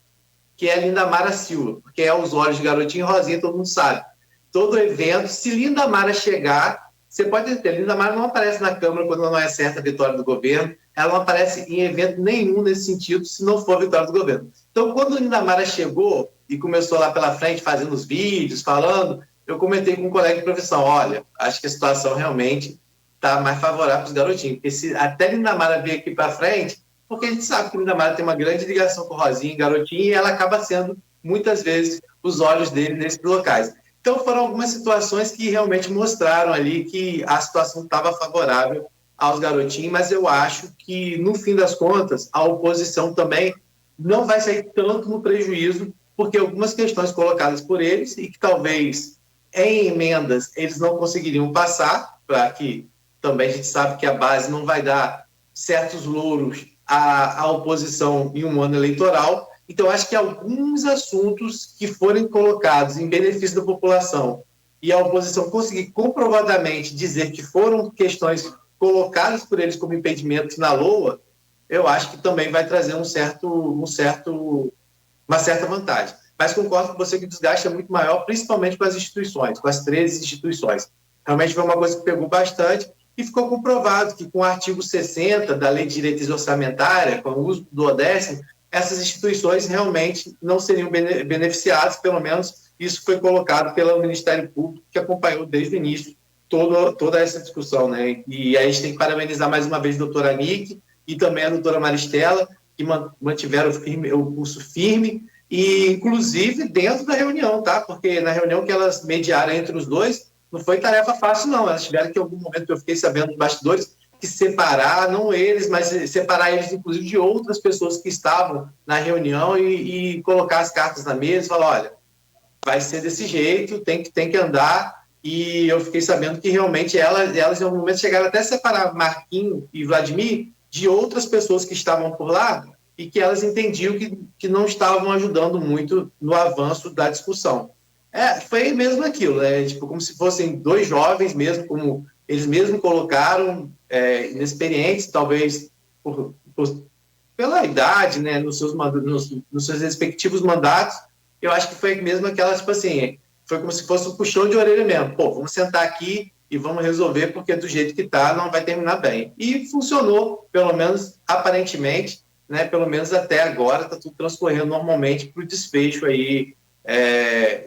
que é a Lindamara Silva, porque é os olhos de garotinho e Rosinha, todo mundo sabe. Todo evento, se Lindamara chegar, você pode ter, Lindamara não aparece na Câmara quando não é certa a vitória do governo, ela não aparece em evento nenhum nesse sentido, se não for a vitória do governo. Então, quando Lindamara chegou e começou lá pela frente, fazendo os vídeos, falando, eu comentei com um colega de profissão, olha, acho que a situação realmente está mais favorável para os garotinhos, porque se até Lindamara vir aqui para frente, porque a gente sabe que Lindamara tem uma grande ligação com Rosinha e garotinho, e ela acaba sendo, muitas vezes, os olhos dele nesses locais. Então, foram algumas situações que realmente mostraram ali que a situação estava favorável aos garotinhos, mas eu acho que, no fim das contas, a oposição também não vai sair tanto no prejuízo, porque algumas questões colocadas por eles e que talvez em emendas eles não conseguiriam passar, para que também a gente sabe que a base não vai dar certos louros à oposição em um ano eleitoral, Então, acho que alguns assuntos que forem colocados em benefício da população e a oposição conseguir comprovadamente dizer que foram questões colocadas por eles como impedimentos na LOA, eu acho que também vai trazer uma certa vantagem. Mas concordo com você que o desgaste é muito maior, principalmente com as instituições, com as 13 instituições. Realmente foi uma coisa que pegou bastante e ficou comprovado que com o artigo 60 da Lei de Diretriz Orçamentária, com o uso do duodécimo, essas instituições realmente não seriam beneficiadas, pelo menos isso foi colocado pelo Ministério Público, que acompanhou desde o início toda essa discussão, né? E aí a gente tem que parabenizar mais uma vez a doutora Nick e também a doutora Maristela, que mantiveram o curso firme, e inclusive dentro da reunião, tá? Porque na reunião que elas mediaram entre os dois, não foi tarefa fácil, não. Elas tiveram que, em algum momento, que eu fiquei sabendo dos bastidores, que separar, não eles, mas separar eles, inclusive, de outras pessoas que estavam na reunião e colocar as cartas na mesa e falar, olha, vai ser desse jeito, tem que andar. E eu fiquei sabendo que realmente elas em algum momento chegaram até a separar Marquinhos e Vladimir de outras pessoas que estavam por lá e que elas entendiam que não estavam ajudando muito no avanço da discussão. Foi mesmo aquilo, né? Tipo, como se fossem dois jovens mesmo, como eles mesmos colocaram, inexperientes, talvez pela idade, né, nos seus respectivos mandatos. Eu acho que foi mesmo aquela, tipo assim, foi como se fosse um puxão de orelha mesmo. Pô, vamos sentar aqui e vamos resolver, porque do jeito que tá, não vai terminar bem. E funcionou, pelo menos aparentemente, né, pelo menos até agora, está tudo transcorrendo normalmente para o desfecho aí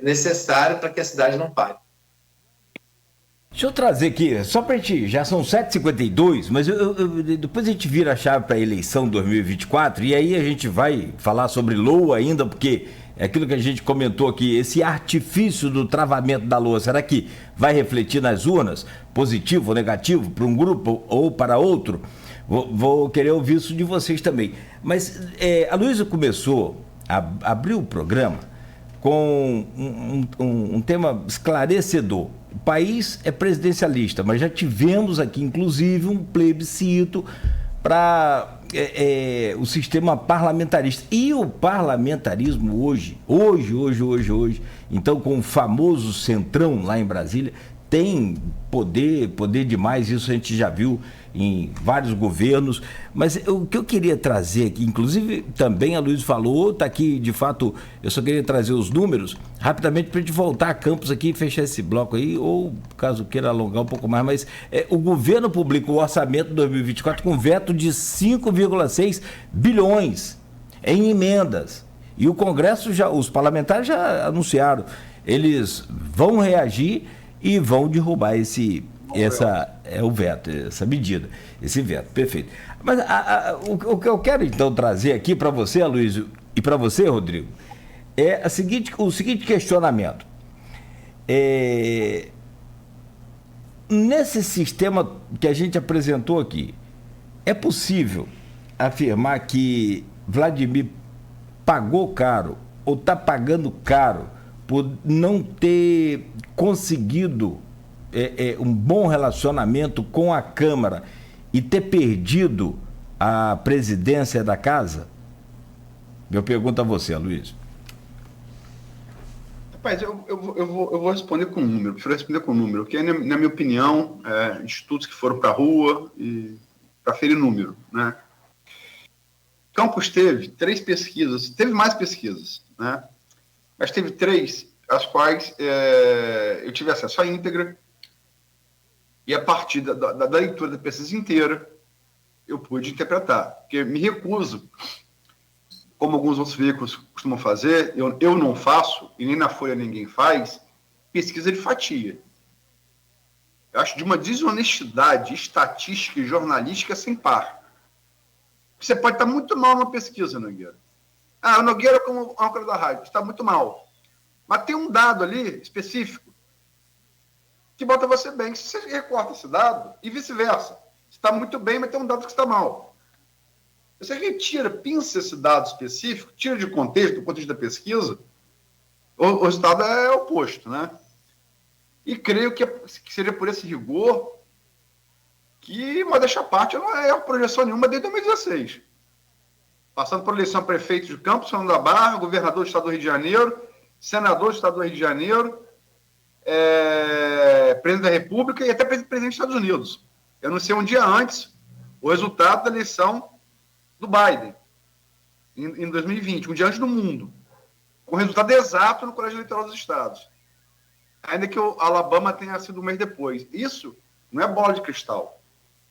necessário para que a cidade não pare. Deixa eu trazer aqui, só para a gente, já são 7h52, mas depois a gente vira a chave para a eleição 2024 e aí a gente vai falar sobre LOA ainda, porque é aquilo que a gente comentou aqui, esse artifício do travamento da LOA, será que vai refletir nas urnas, positivo ou negativo, para um grupo ou para outro? Vou querer ouvir isso de vocês também. Mas a Luísa começou, abriu o programa com um tema esclarecedor. O país é presidencialista, mas já tivemos aqui, inclusive, um plebiscito para o sistema parlamentarista. E o parlamentarismo hoje, então com o famoso Centrão lá em Brasília, tem poder demais, isso a gente já viu em vários governos, mas o que eu queria trazer aqui, inclusive também a Luísa falou, está aqui de fato, eu só queria trazer os números rapidamente para a gente voltar a Campos aqui e fechar esse bloco aí, ou caso queira alongar um pouco mais, mas o governo publicou o orçamento de 2024 com veto de 5,6 bilhões em emendas, e o Congresso os parlamentares já anunciaram, eles vão reagir e vão derrubar o veto, essa medida, esse veto, perfeito. Mas o que eu quero então trazer aqui para você, Aloysio, e para você, Rodrigo, é o seguinte questionamento. Nesse sistema que a gente apresentou aqui, é possível afirmar que Vladimir pagou caro ou está pagando caro por não ter conseguido um bom relacionamento com a Câmara e ter perdido a presidência da casa? Eu pergunto a você, Aloysio. Rapaz, eu vou responder com número, prefiro responder com número, porque, na minha opinião, institutos que foram para a rua e para ferir número, né? Campos teve 3 pesquisas, teve mais pesquisas, né? Mas teve 3, as quais eu tive acesso à íntegra, e a partir da leitura da pesquisa inteira, eu pude interpretar. Porque me recuso, como alguns outros veículos costumam fazer, eu não faço, e nem na Folha ninguém faz, pesquisa de fatia. Eu acho de uma desonestidade estatística e jornalística sem par. Você pode estar muito mal numa pesquisa, Nogueira. O Nogueira, como âncora da rádio, está muito mal. Mas tem um dado ali específico que bota você bem. Se você recorta esse dado, e vice-versa. Você está muito bem, mas tem um dado que está mal. Você retira, pinça esse dado específico, tira de contexto, do contexto da pesquisa, o resultado é oposto, né? E creio que seria por esse rigor que, modéstia à parte, não é projeção nenhuma desde 2016. passando por eleição a prefeito de Campos, Fernando da Barra, governador do estado do Rio de Janeiro, senador do estado do Rio de Janeiro, presidente da República e até presidente dos Estados Unidos. Eu anunciei um dia antes o resultado da eleição do Biden, em 2020, um dia antes do mundo, com o resultado exato no Colégio Eleitoral dos Estados. Ainda que o Alabama tenha sido um mês depois. Isso não é bola de cristal.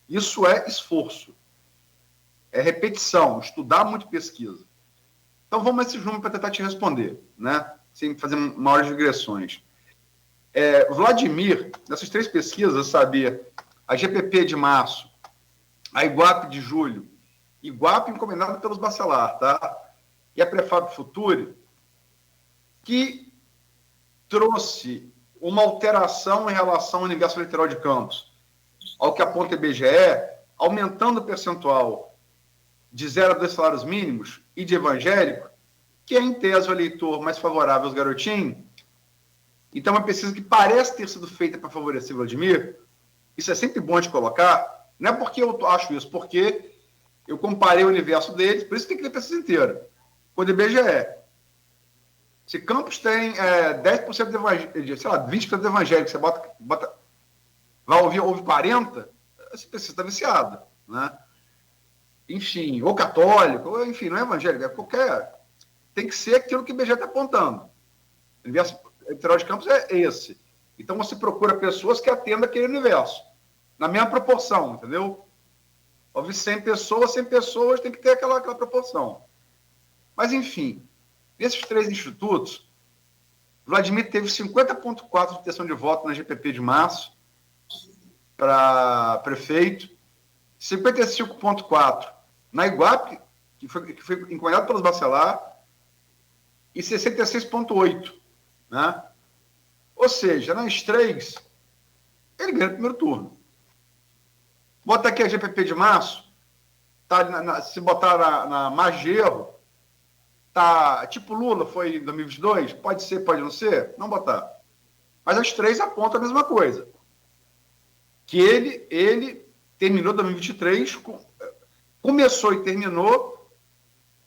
Isso é esforço. É repetição, estudar muito pesquisa. Então vamos a esses números para tentar te responder, né? Sem fazer maiores digressões. Vladimir, nessas 3 pesquisas, eu sabia a GPP de março, a Iguape de julho, Iguape encomendada pelos Bacelar, tá? E a Prefab Futuri, que trouxe uma alteração em relação ao universo eleitoral de Campos, ao que aponta o IBGE, aumentando o percentual de 0 a 2 salários mínimos e de evangélico, que é, em tese, o eleitor mais favorável aos garotinhos. Então, uma pesquisa que parece ter sido feita para favorecer Vladimir, isso é sempre bom de colocar, não é porque eu acho isso, porque eu comparei o universo deles, por isso tem que ler a pesquisa inteira, com o IBGE. Se Campos tem 10% de evangélico, sei lá, 20% de evangélico, você vai ouvir 40%, essa pesquisa está viciada, né? Enfim, ou católico, ou, enfim, não é evangélico, é qualquer... Tem que ser aquilo que o IBGE está apontando. O universo eleitoral de Campos é esse. Então, você procura pessoas que atendam aquele universo, na mesma proporção, entendeu? Houve 100 pessoas tem que ter aquela proporção. Mas, enfim, nesses 3 institutos, Vladimir teve 50,4% de intenção de voto na GPP de março para prefeito, 55,4% na Iguape, que foi encomendado pelos Bacelar, e 66,8%, né? Ou seja, nas 3, ele ganha no primeiro turno. Bota aqui a GPP de março, tá se botar na Magero, tá tipo Lula, foi em 2022, pode ser, pode não ser, não botar. Mas as 3 apontam a mesma coisa. Que ele terminou 2023, começou e terminou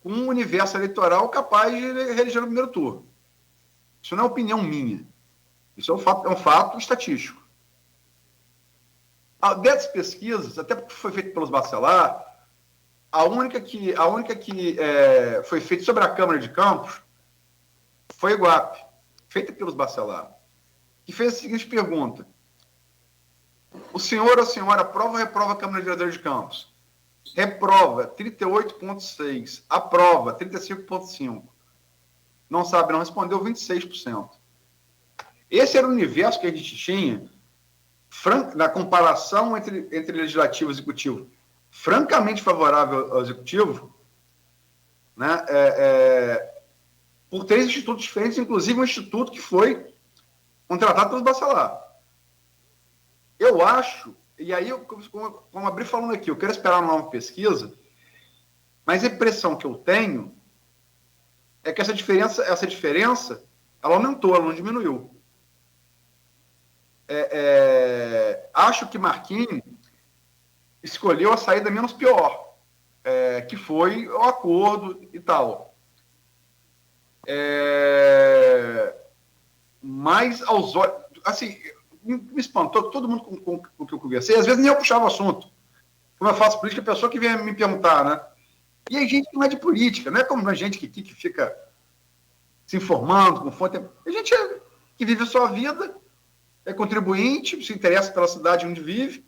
com um universo eleitoral capaz de reeleger no primeiro turno. Isso não é opinião minha. Isso é um fato estatístico. Dessas pesquisas, até porque foi feito pelos Bacelar, a única que foi feita sobre a Câmara de Campos foi a Iguape, feita pelos Bacelar, que fez a seguinte pergunta: o senhor ou a senhora aprova ou reprova a Câmara de Vereadores de Campos? Reprova, 38,6%. Aprova, 35,5%. Não sabe, não respondeu, 26%. Esse era o universo que a gente tinha, na comparação entre legislativo e executivo, francamente favorável ao executivo, né? Por 3 institutos diferentes, inclusive um instituto que foi contratado pelos Bacelar. Eu acho, e aí, como abri falando aqui, eu quero esperar uma nova pesquisa, mas a impressão que eu tenho é que essa diferença ela aumentou, ela não diminuiu. Acho que Marquinhos escolheu a saída menos pior, que foi o acordo e tal. Mas aos olhos, assim, me espantou, todo mundo com o que eu conversei, às vezes nem eu puxava o assunto. Como eu faço política, a pessoa que vem me perguntar, né? E a gente que não é de política, não é como a gente que fica se informando com fonte. A gente que vive a sua vida, é contribuinte, se interessa pela cidade onde vive,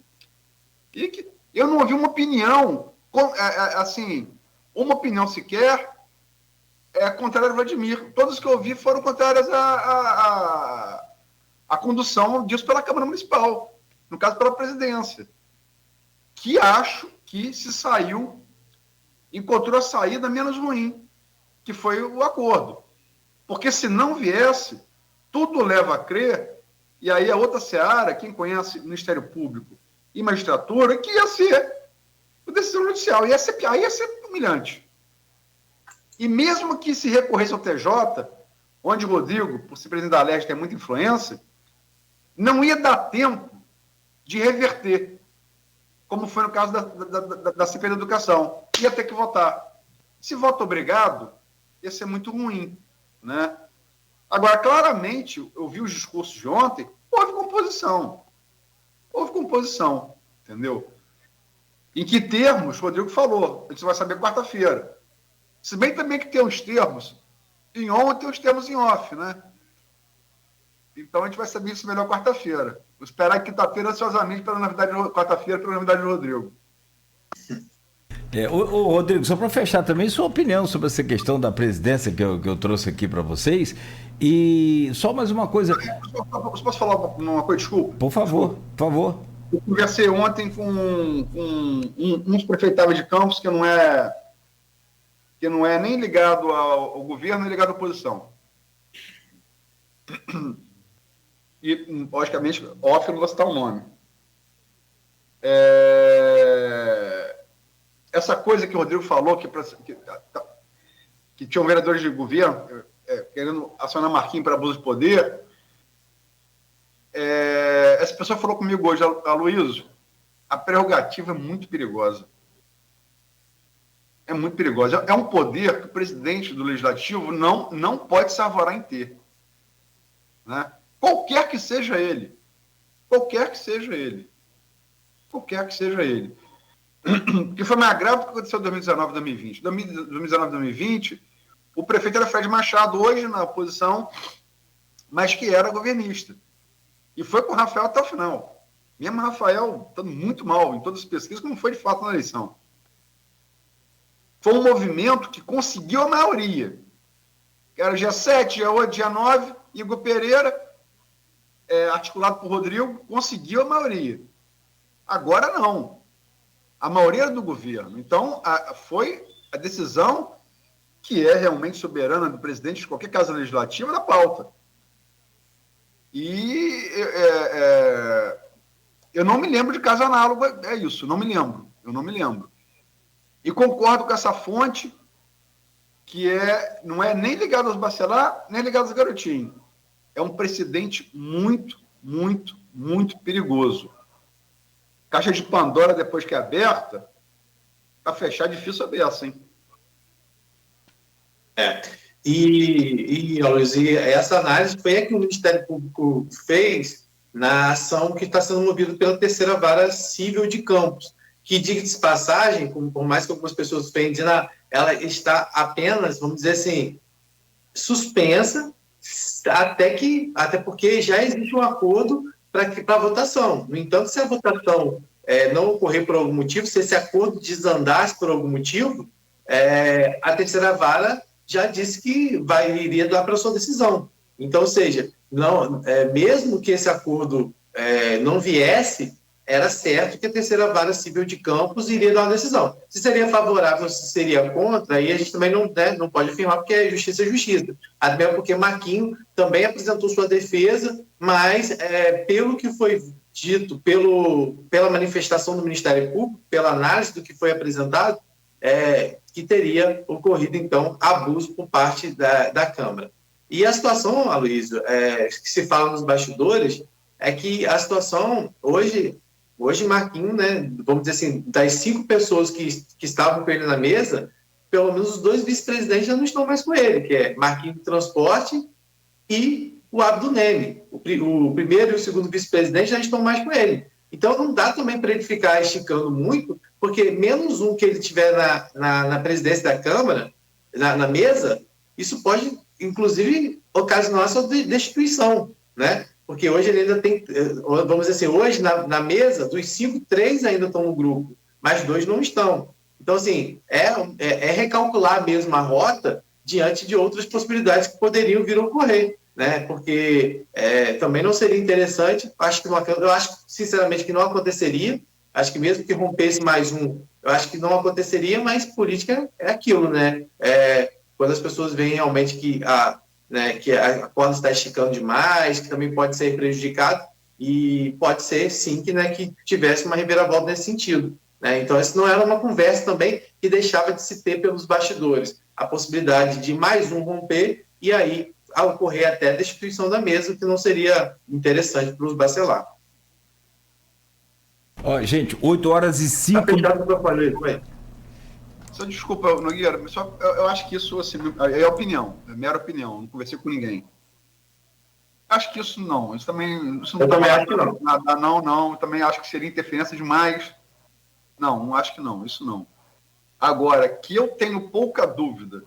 e que eu não ouvi uma opinião, assim, uma opinião sequer contrária a Vladimir. Todos que eu ouvi foram contrárias à condução disso pela Câmara Municipal, no caso pela presidência, que acho que se saiu, encontrou a saída menos ruim, que foi o acordo. Porque se não viesse, tudo leva a crer, e aí a outra seara, quem conhece Ministério Público e magistratura, que ia ser a decisão judicial, aí ia ser humilhante. E mesmo que se recorresse ao TJ, onde o Rodrigo, por ser presidente da Alerj, tem muita influência, não ia dar tempo de reverter, como foi no caso da CPI da Educação. Ia ter que votar. Se voto obrigado, ia ser muito ruim, né? Agora, claramente, eu vi os discursos de ontem, houve composição, entendeu? Em que termos, o Rodrigo falou, a gente vai saber quarta-feira. Se bem também que tem os termos em on e tem os termos em off, né? Então a gente vai saber isso melhor quarta-feira. Vou esperar quinta-feira ansiosamente pela novidade, quarta-feira pela novidade do Rodrigo. Rodrigo, só para fechar também, sua opinião sobre essa questão da presidência que eu trouxe aqui para vocês. E só mais uma coisa. Posso falar uma coisa? Desculpa. Por favor, por favor. Eu conversei ontem com uns prefeitáveis de Campos que não é nem ligado ao governo, nem ligado à oposição. E, logicamente, off, não vou citar o nome. Essa coisa que o Rodrigo falou, que tinham vereadores de governo querendo acionar Marquinhos para abuso de poder, essa pessoa falou comigo hoje, Aloysio, a prerrogativa é muito perigosa. É muito perigosa. É um poder que o presidente do Legislativo não pode se arvorar em ter. Né? Qualquer que seja ele. Qualquer que seja ele. Porque foi mais grave do que aconteceu em 2019 e 2020. 2019 e 2020, o prefeito era Fred Machado, hoje na oposição, mas que era governista. E foi com o Rafael até o final. Mesmo o Rafael estando muito mal em todas as pesquisas, como foi de fato na eleição. Foi um movimento que conseguiu a maioria. Que era dia 7, dia 8, dia 9, Igor Pereira, articulado por Rodrigo, conseguiu a maioria. Agora não. A maioria era do governo. Então, foi a decisão que é realmente soberana do presidente de qualquer casa legislativa da pauta. E eu não me lembro de caso análogo a isso. Eu não me lembro. E concordo com essa fonte, que não é nem ligado aos Bacelar, nem ligado aos Garotinho. É um precedente muito, muito, muito perigoso. Caixa de Pandora, depois que é aberta, para fechar, difícil abrir essa, hein? Aloysio, essa análise foi a que o Ministério Público fez na ação que está sendo movida pela terceira vara civil de Campos, que, diga-se de passagem, por mais que algumas pessoas pensem, ela está apenas, vamos dizer assim, suspensa, até porque já existe um acordo para a votação. No entanto, se a votação não ocorrer por algum motivo, se esse acordo desandasse por algum motivo, a terceira vara já disse que iria dar para a sua decisão. Então, ou seja, mesmo que esse acordo não viesse, era certo que a terceira vara civil de Campos iria dar uma decisão. Se seria favorável ou se seria contra, aí a gente também não pode afirmar, porque é justiça. Até porque Marquinhos também apresentou sua defesa, mas pelo que foi dito, pela manifestação do Ministério Público, pela análise do que foi apresentado, que teria ocorrido, então, abuso por parte da Câmara. E a situação, Aloysio, que se fala nos bastidores, é que a situação hoje Marquinhos, né, vamos dizer assim, das 5 pessoas que estavam com ele na mesa, pelo menos os 2 vice-presidentes já não estão mais com ele, que é Marquinhos do Transporte e o Abdo Neme. O primeiro e o segundo vice-presidente já estão mais com ele. Então, não dá também para ele ficar esticando muito, porque menos um que ele tiver na presidência da Câmara, na mesa, isso pode, inclusive, ocasionar a sua destituição, né? Porque hoje ele ainda tem, vamos dizer assim, hoje na mesa, dos 5, 3 ainda estão no grupo, mas 2 não estão. Então, assim, é recalcular mesmo a rota diante de outras possibilidades que poderiam vir a ocorrer, né? Porque também não seria interessante, eu acho sinceramente que não aconteceria, acho que mesmo que rompesse mais um, eu acho que não aconteceria, mas política é aquilo, né? Quando as pessoas veem realmente que a corda está esticando demais, que também pode ser prejudicado, e pode ser, sim, que tivesse uma reviravolta nesse sentido. Né? Então, essa não era uma conversa também que deixava de se ter pelos bastidores. A possibilidade de mais um romper e aí ocorrer até a destituição da mesa, que não seria interessante para os Bacelar. Gente, 8h05... Tá fechado o que eu falei, foi? Só desculpa, Nogueira, eu acho que isso assim, é opinião, é mera opinião, não conversei com ninguém. Acho que isso não. Isso também. Isso não eu também acho que não. Nada, não. Eu também acho que seria interferência demais. Não acho que não. Isso não. Agora, que eu tenho pouca dúvida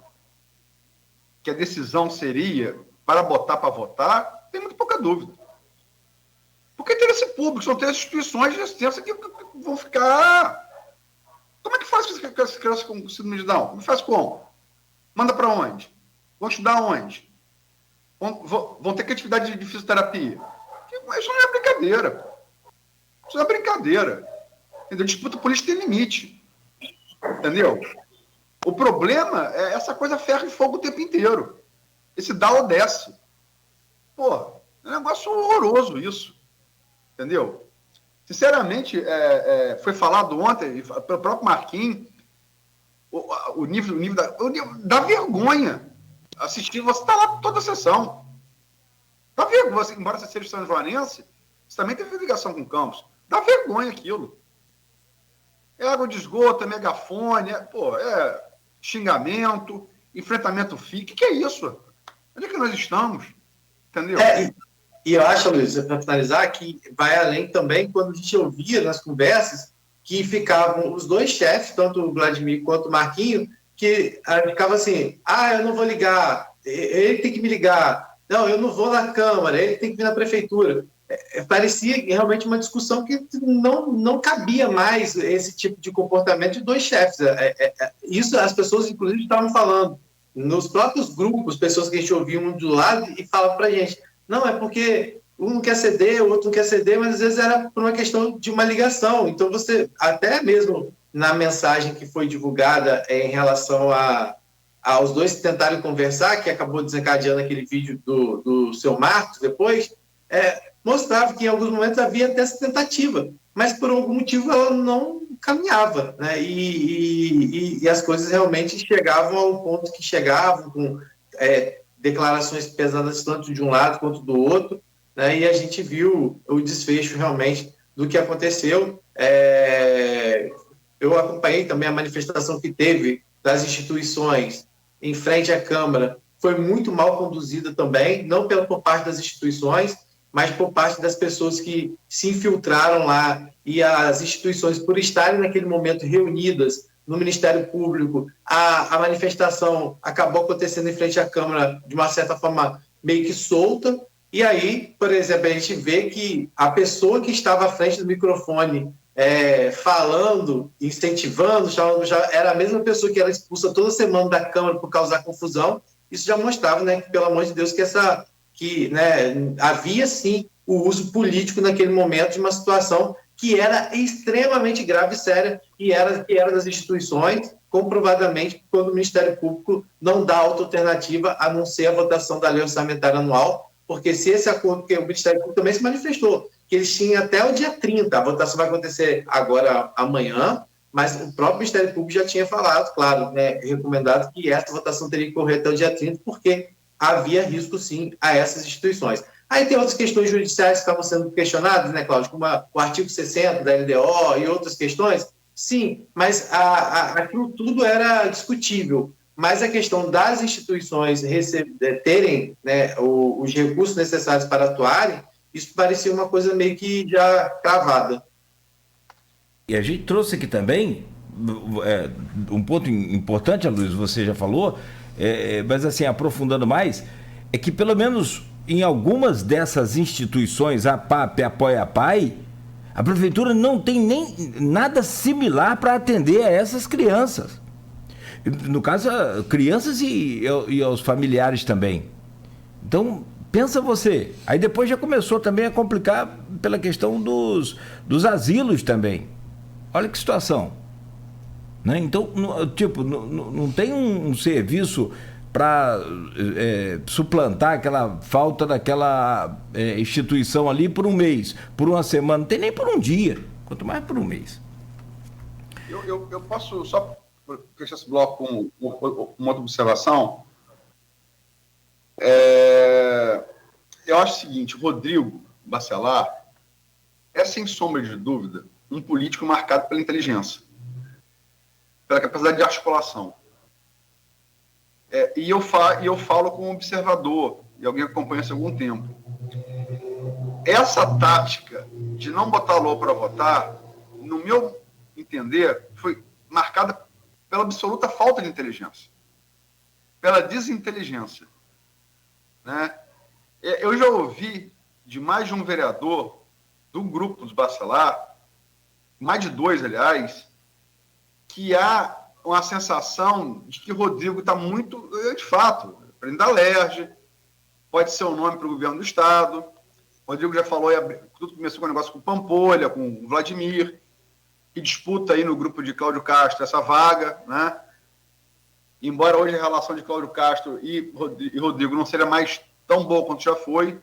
que a decisão seria para botar para votar, tem muito pouca dúvida. Porque interesse público, são três instituições de assistência que vão ficar. Como é que faz com as crianças com síndrome de Down? Faz como? Manda para onde? Vão estudar onde? Vão ter que atividade de fisioterapia. Isso não é brincadeira. Isso não é brincadeira. Entendeu? Disputa política tem limite. Entendeu? O problema é essa coisa ferro e fogo o tempo inteiro. Esse dá ou desce. Pô, é um negócio horroroso isso. Entendeu? Sinceramente, foi falado ontem, pelo próprio Marquinhos, o nível da vergonha. Assistir, você está lá toda a sessão. Dá vergonha, embora você seja São Joanense, você também teve ligação com o campus. Dá vergonha aquilo. É água de esgoto, é megafone, é xingamento, enfrentamento físico. O que é isso? Onde é que nós estamos? Entendeu? E eu acho, Luiz, para finalizar, que vai além também quando a gente ouvia nas conversas que ficavam os dois chefes, tanto o Vladimir quanto o Marquinho, que ficava assim, eu não vou ligar, ele tem que me ligar, não, eu não vou na Câmara, ele tem que vir na Prefeitura. Parecia realmente uma discussão que não cabia mais esse tipo de comportamento de dois chefes. Isso as pessoas, inclusive, estavam falando. Nos próprios grupos, pessoas que a gente ouvia um do lado e falavam para a gente, não, é porque um não quer ceder, o outro não quer ceder, mas às vezes era por uma questão de uma ligação. Então, você, até mesmo na mensagem que foi divulgada em relação aos dois tentarem conversar, que acabou desencadeando aquele vídeo do seu Marcos depois, mostrava que em alguns momentos havia até essa tentativa, mas por algum motivo ela não caminhava, né? E as coisas realmente chegavam ao ponto que chegavam, com declarações pesadas tanto de um lado quanto do outro, né? E a gente viu o desfecho realmente do que aconteceu. Eu acompanhei também a manifestação que teve das instituições em frente à Câmara, foi muito mal conduzida também, não por parte das instituições, mas por parte das pessoas que se infiltraram lá, e as instituições, por estarem naquele momento reunidas no Ministério Público, a manifestação acabou acontecendo em frente à Câmara de uma certa forma meio que solta, e aí, por exemplo, a gente vê que a pessoa que estava à frente do microfone falando, incentivando, já era a mesma pessoa que era expulsa toda semana da Câmara por causar confusão. Isso já mostrava, né, que, pelo amor de Deus, que havia sim o uso político naquele momento de uma situação que era extremamente grave e séria, que era das instituições, comprovadamente, quando o Ministério Público não dá outra alternativa a não ser a votação da lei orçamentária anual, porque se esse acordo, que o Ministério Público também se manifestou, que eles tinham até o dia 30, a votação vai acontecer agora, amanhã, mas o próprio Ministério Público já tinha falado, claro, né, recomendado que essa votação teria que correr até o dia 30, porque havia risco, sim, a essas instituições. Aí tem outras questões judiciais que estavam sendo questionadas, né, Cláudio, como o artigo 60 da LDO e outras questões, sim, mas aquilo tudo era discutível. Mas a questão das instituições terem, né, os recursos necessários para atuarem, isso parecia uma coisa meio que já cravada. E a gente trouxe aqui também um ponto importante, Luiz, você já falou, mas assim, aprofundando mais, é que pelo menos em algumas dessas instituições, a PAP, Apoia Pai, a prefeitura não tem nem nada similar para atender a essas crianças. No caso, crianças e aos familiares também. Então, pensa você. Aí depois já começou também a complicar pela questão dos asilos também. Olha que situação. Né? Então, não tem um serviço para suplantar aquela falta daquela instituição ali por um mês, por uma semana, não tem nem por um dia, quanto mais por um mês. Eu posso só fechar esse bloco com uma outra observação? Eu acho o seguinte, Rodrigo Bacelar é, sem sombra de dúvida, um político marcado pela inteligência. pela capacidade de articulação. E eu falo como observador, e alguém acompanha isso há algum tempo. Essa tática de não botar Lula para votar, no meu entender, foi marcada pela absoluta falta de inteligência, pela desinteligência, né? Eu já ouvi de mais de um vereador do grupo dos Bacelar, mais de 2, aliás, que há uma sensação de que Rodrigo está muito, de fato, presidente da LERJ, pode ser um nome para o governo do Estado. Rodrigo já falou, tudo começou com o negócio com o Pampolha, com o Vladimir, que disputa aí no grupo de Cláudio Castro essa vaga, né? Embora hoje a relação de Cláudio Castro e Rodrigo não seja mais tão boa quanto já foi,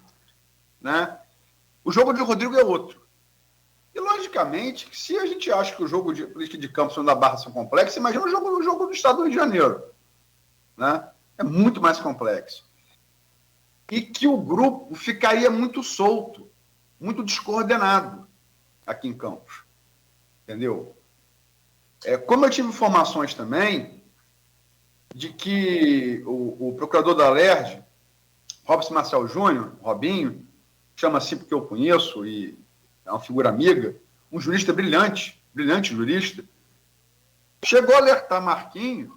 né? O jogo de Rodrigo é outro. E, logicamente, se a gente acha que o jogo de política de campo da Barra são complexos, imagina o jogo do Estado do Rio de Janeiro, né? É muito mais complexo. E que o grupo ficaria muito solto, muito descoordenado aqui em Campos. Entendeu? Como eu tive informações também de que o procurador da LERJ, Robson Marcel Júnior, Robinho, chama assim porque eu conheço e é uma figura amiga, um jurista brilhante jurista, chegou a alertar Marquinhos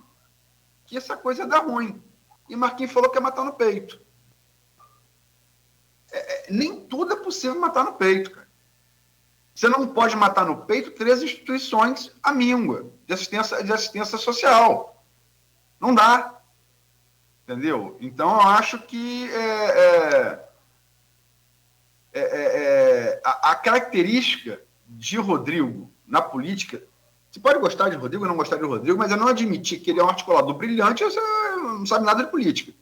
que essa coisa ia dar ruim. E Marquinhos falou que ia matar no peito. Nem tudo é possível matar no peito, cara. Você não pode matar no peito 3 instituições à míngua de assistência social. Não dá. Entendeu? Então, eu acho que a característica de Rodrigo na política, você pode gostar de Rodrigo ou não gostar de Rodrigo, mas eu não admitir que ele é um articulador brilhante, você não sabe nada de política.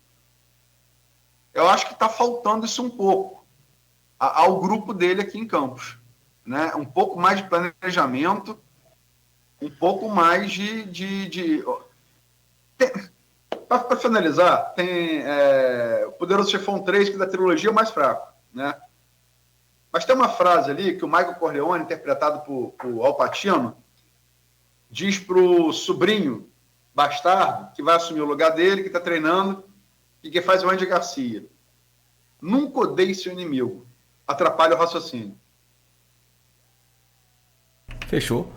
Eu acho que está faltando isso um pouco ao grupo dele aqui em Campos, né? Um pouco mais de planejamento, um pouco mais para finalizar, tem o Poderoso Chefão 3, que da trilogia é o mais fraco, né? Mas tem uma frase ali que o Michael Corleone, interpretado por Al Pacino, diz para o sobrinho bastardo, que vai assumir o lugar dele, que está treinando, e que faz o Andy Garcia. Nunca odeie seu inimigo. Atrapalha o raciocínio. Fechou.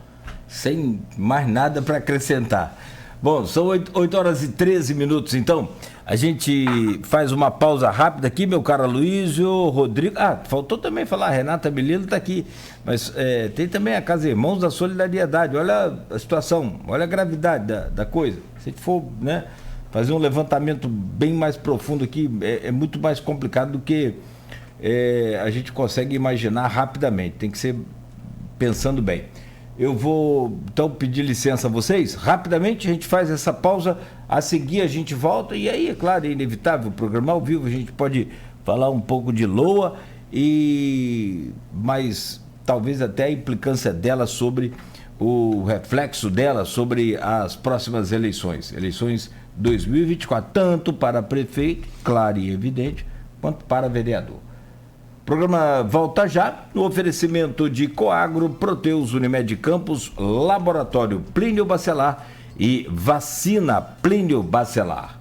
Sem mais nada para acrescentar. Bom, são 8 horas e 13 minutos, então. A gente faz uma pausa rápida aqui, meu caro Aloysio, Rodrigo. Faltou também falar, a Renata Melilo está aqui. Mas tem também a Casa Irmãos da Solidariedade. Olha a situação, olha a gravidade da coisa. Se a gente for, né, fazer um levantamento bem mais profundo aqui, é muito mais complicado do que a gente consegue imaginar rapidamente. Tem que ser pensando bem. Eu vou, então, pedir licença a vocês. Rapidamente, a gente faz essa pausa. A seguir, a gente volta. E aí, é claro, é inevitável. O programa ao vivo, a gente pode falar um pouco de LOA, mas talvez até a implicância dela sobre o reflexo dela sobre as próximas eleições. Eleições 2024, tanto para prefeito, claro e evidente, quanto para vereador. O programa volta já no oferecimento de Coagro, Proteus, Unimed Campos, Laboratório Plínio Bacelar e Vacina Plínio Bacelar.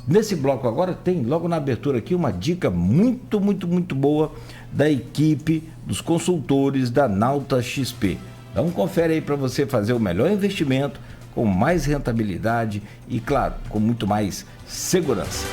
Nesse bloco agora tem, logo na abertura aqui, uma dica muito boa da equipe dos consultores da Nauta XP. Então confere aí para você fazer o melhor investimento, com mais rentabilidade e, claro, com muito mais segurança.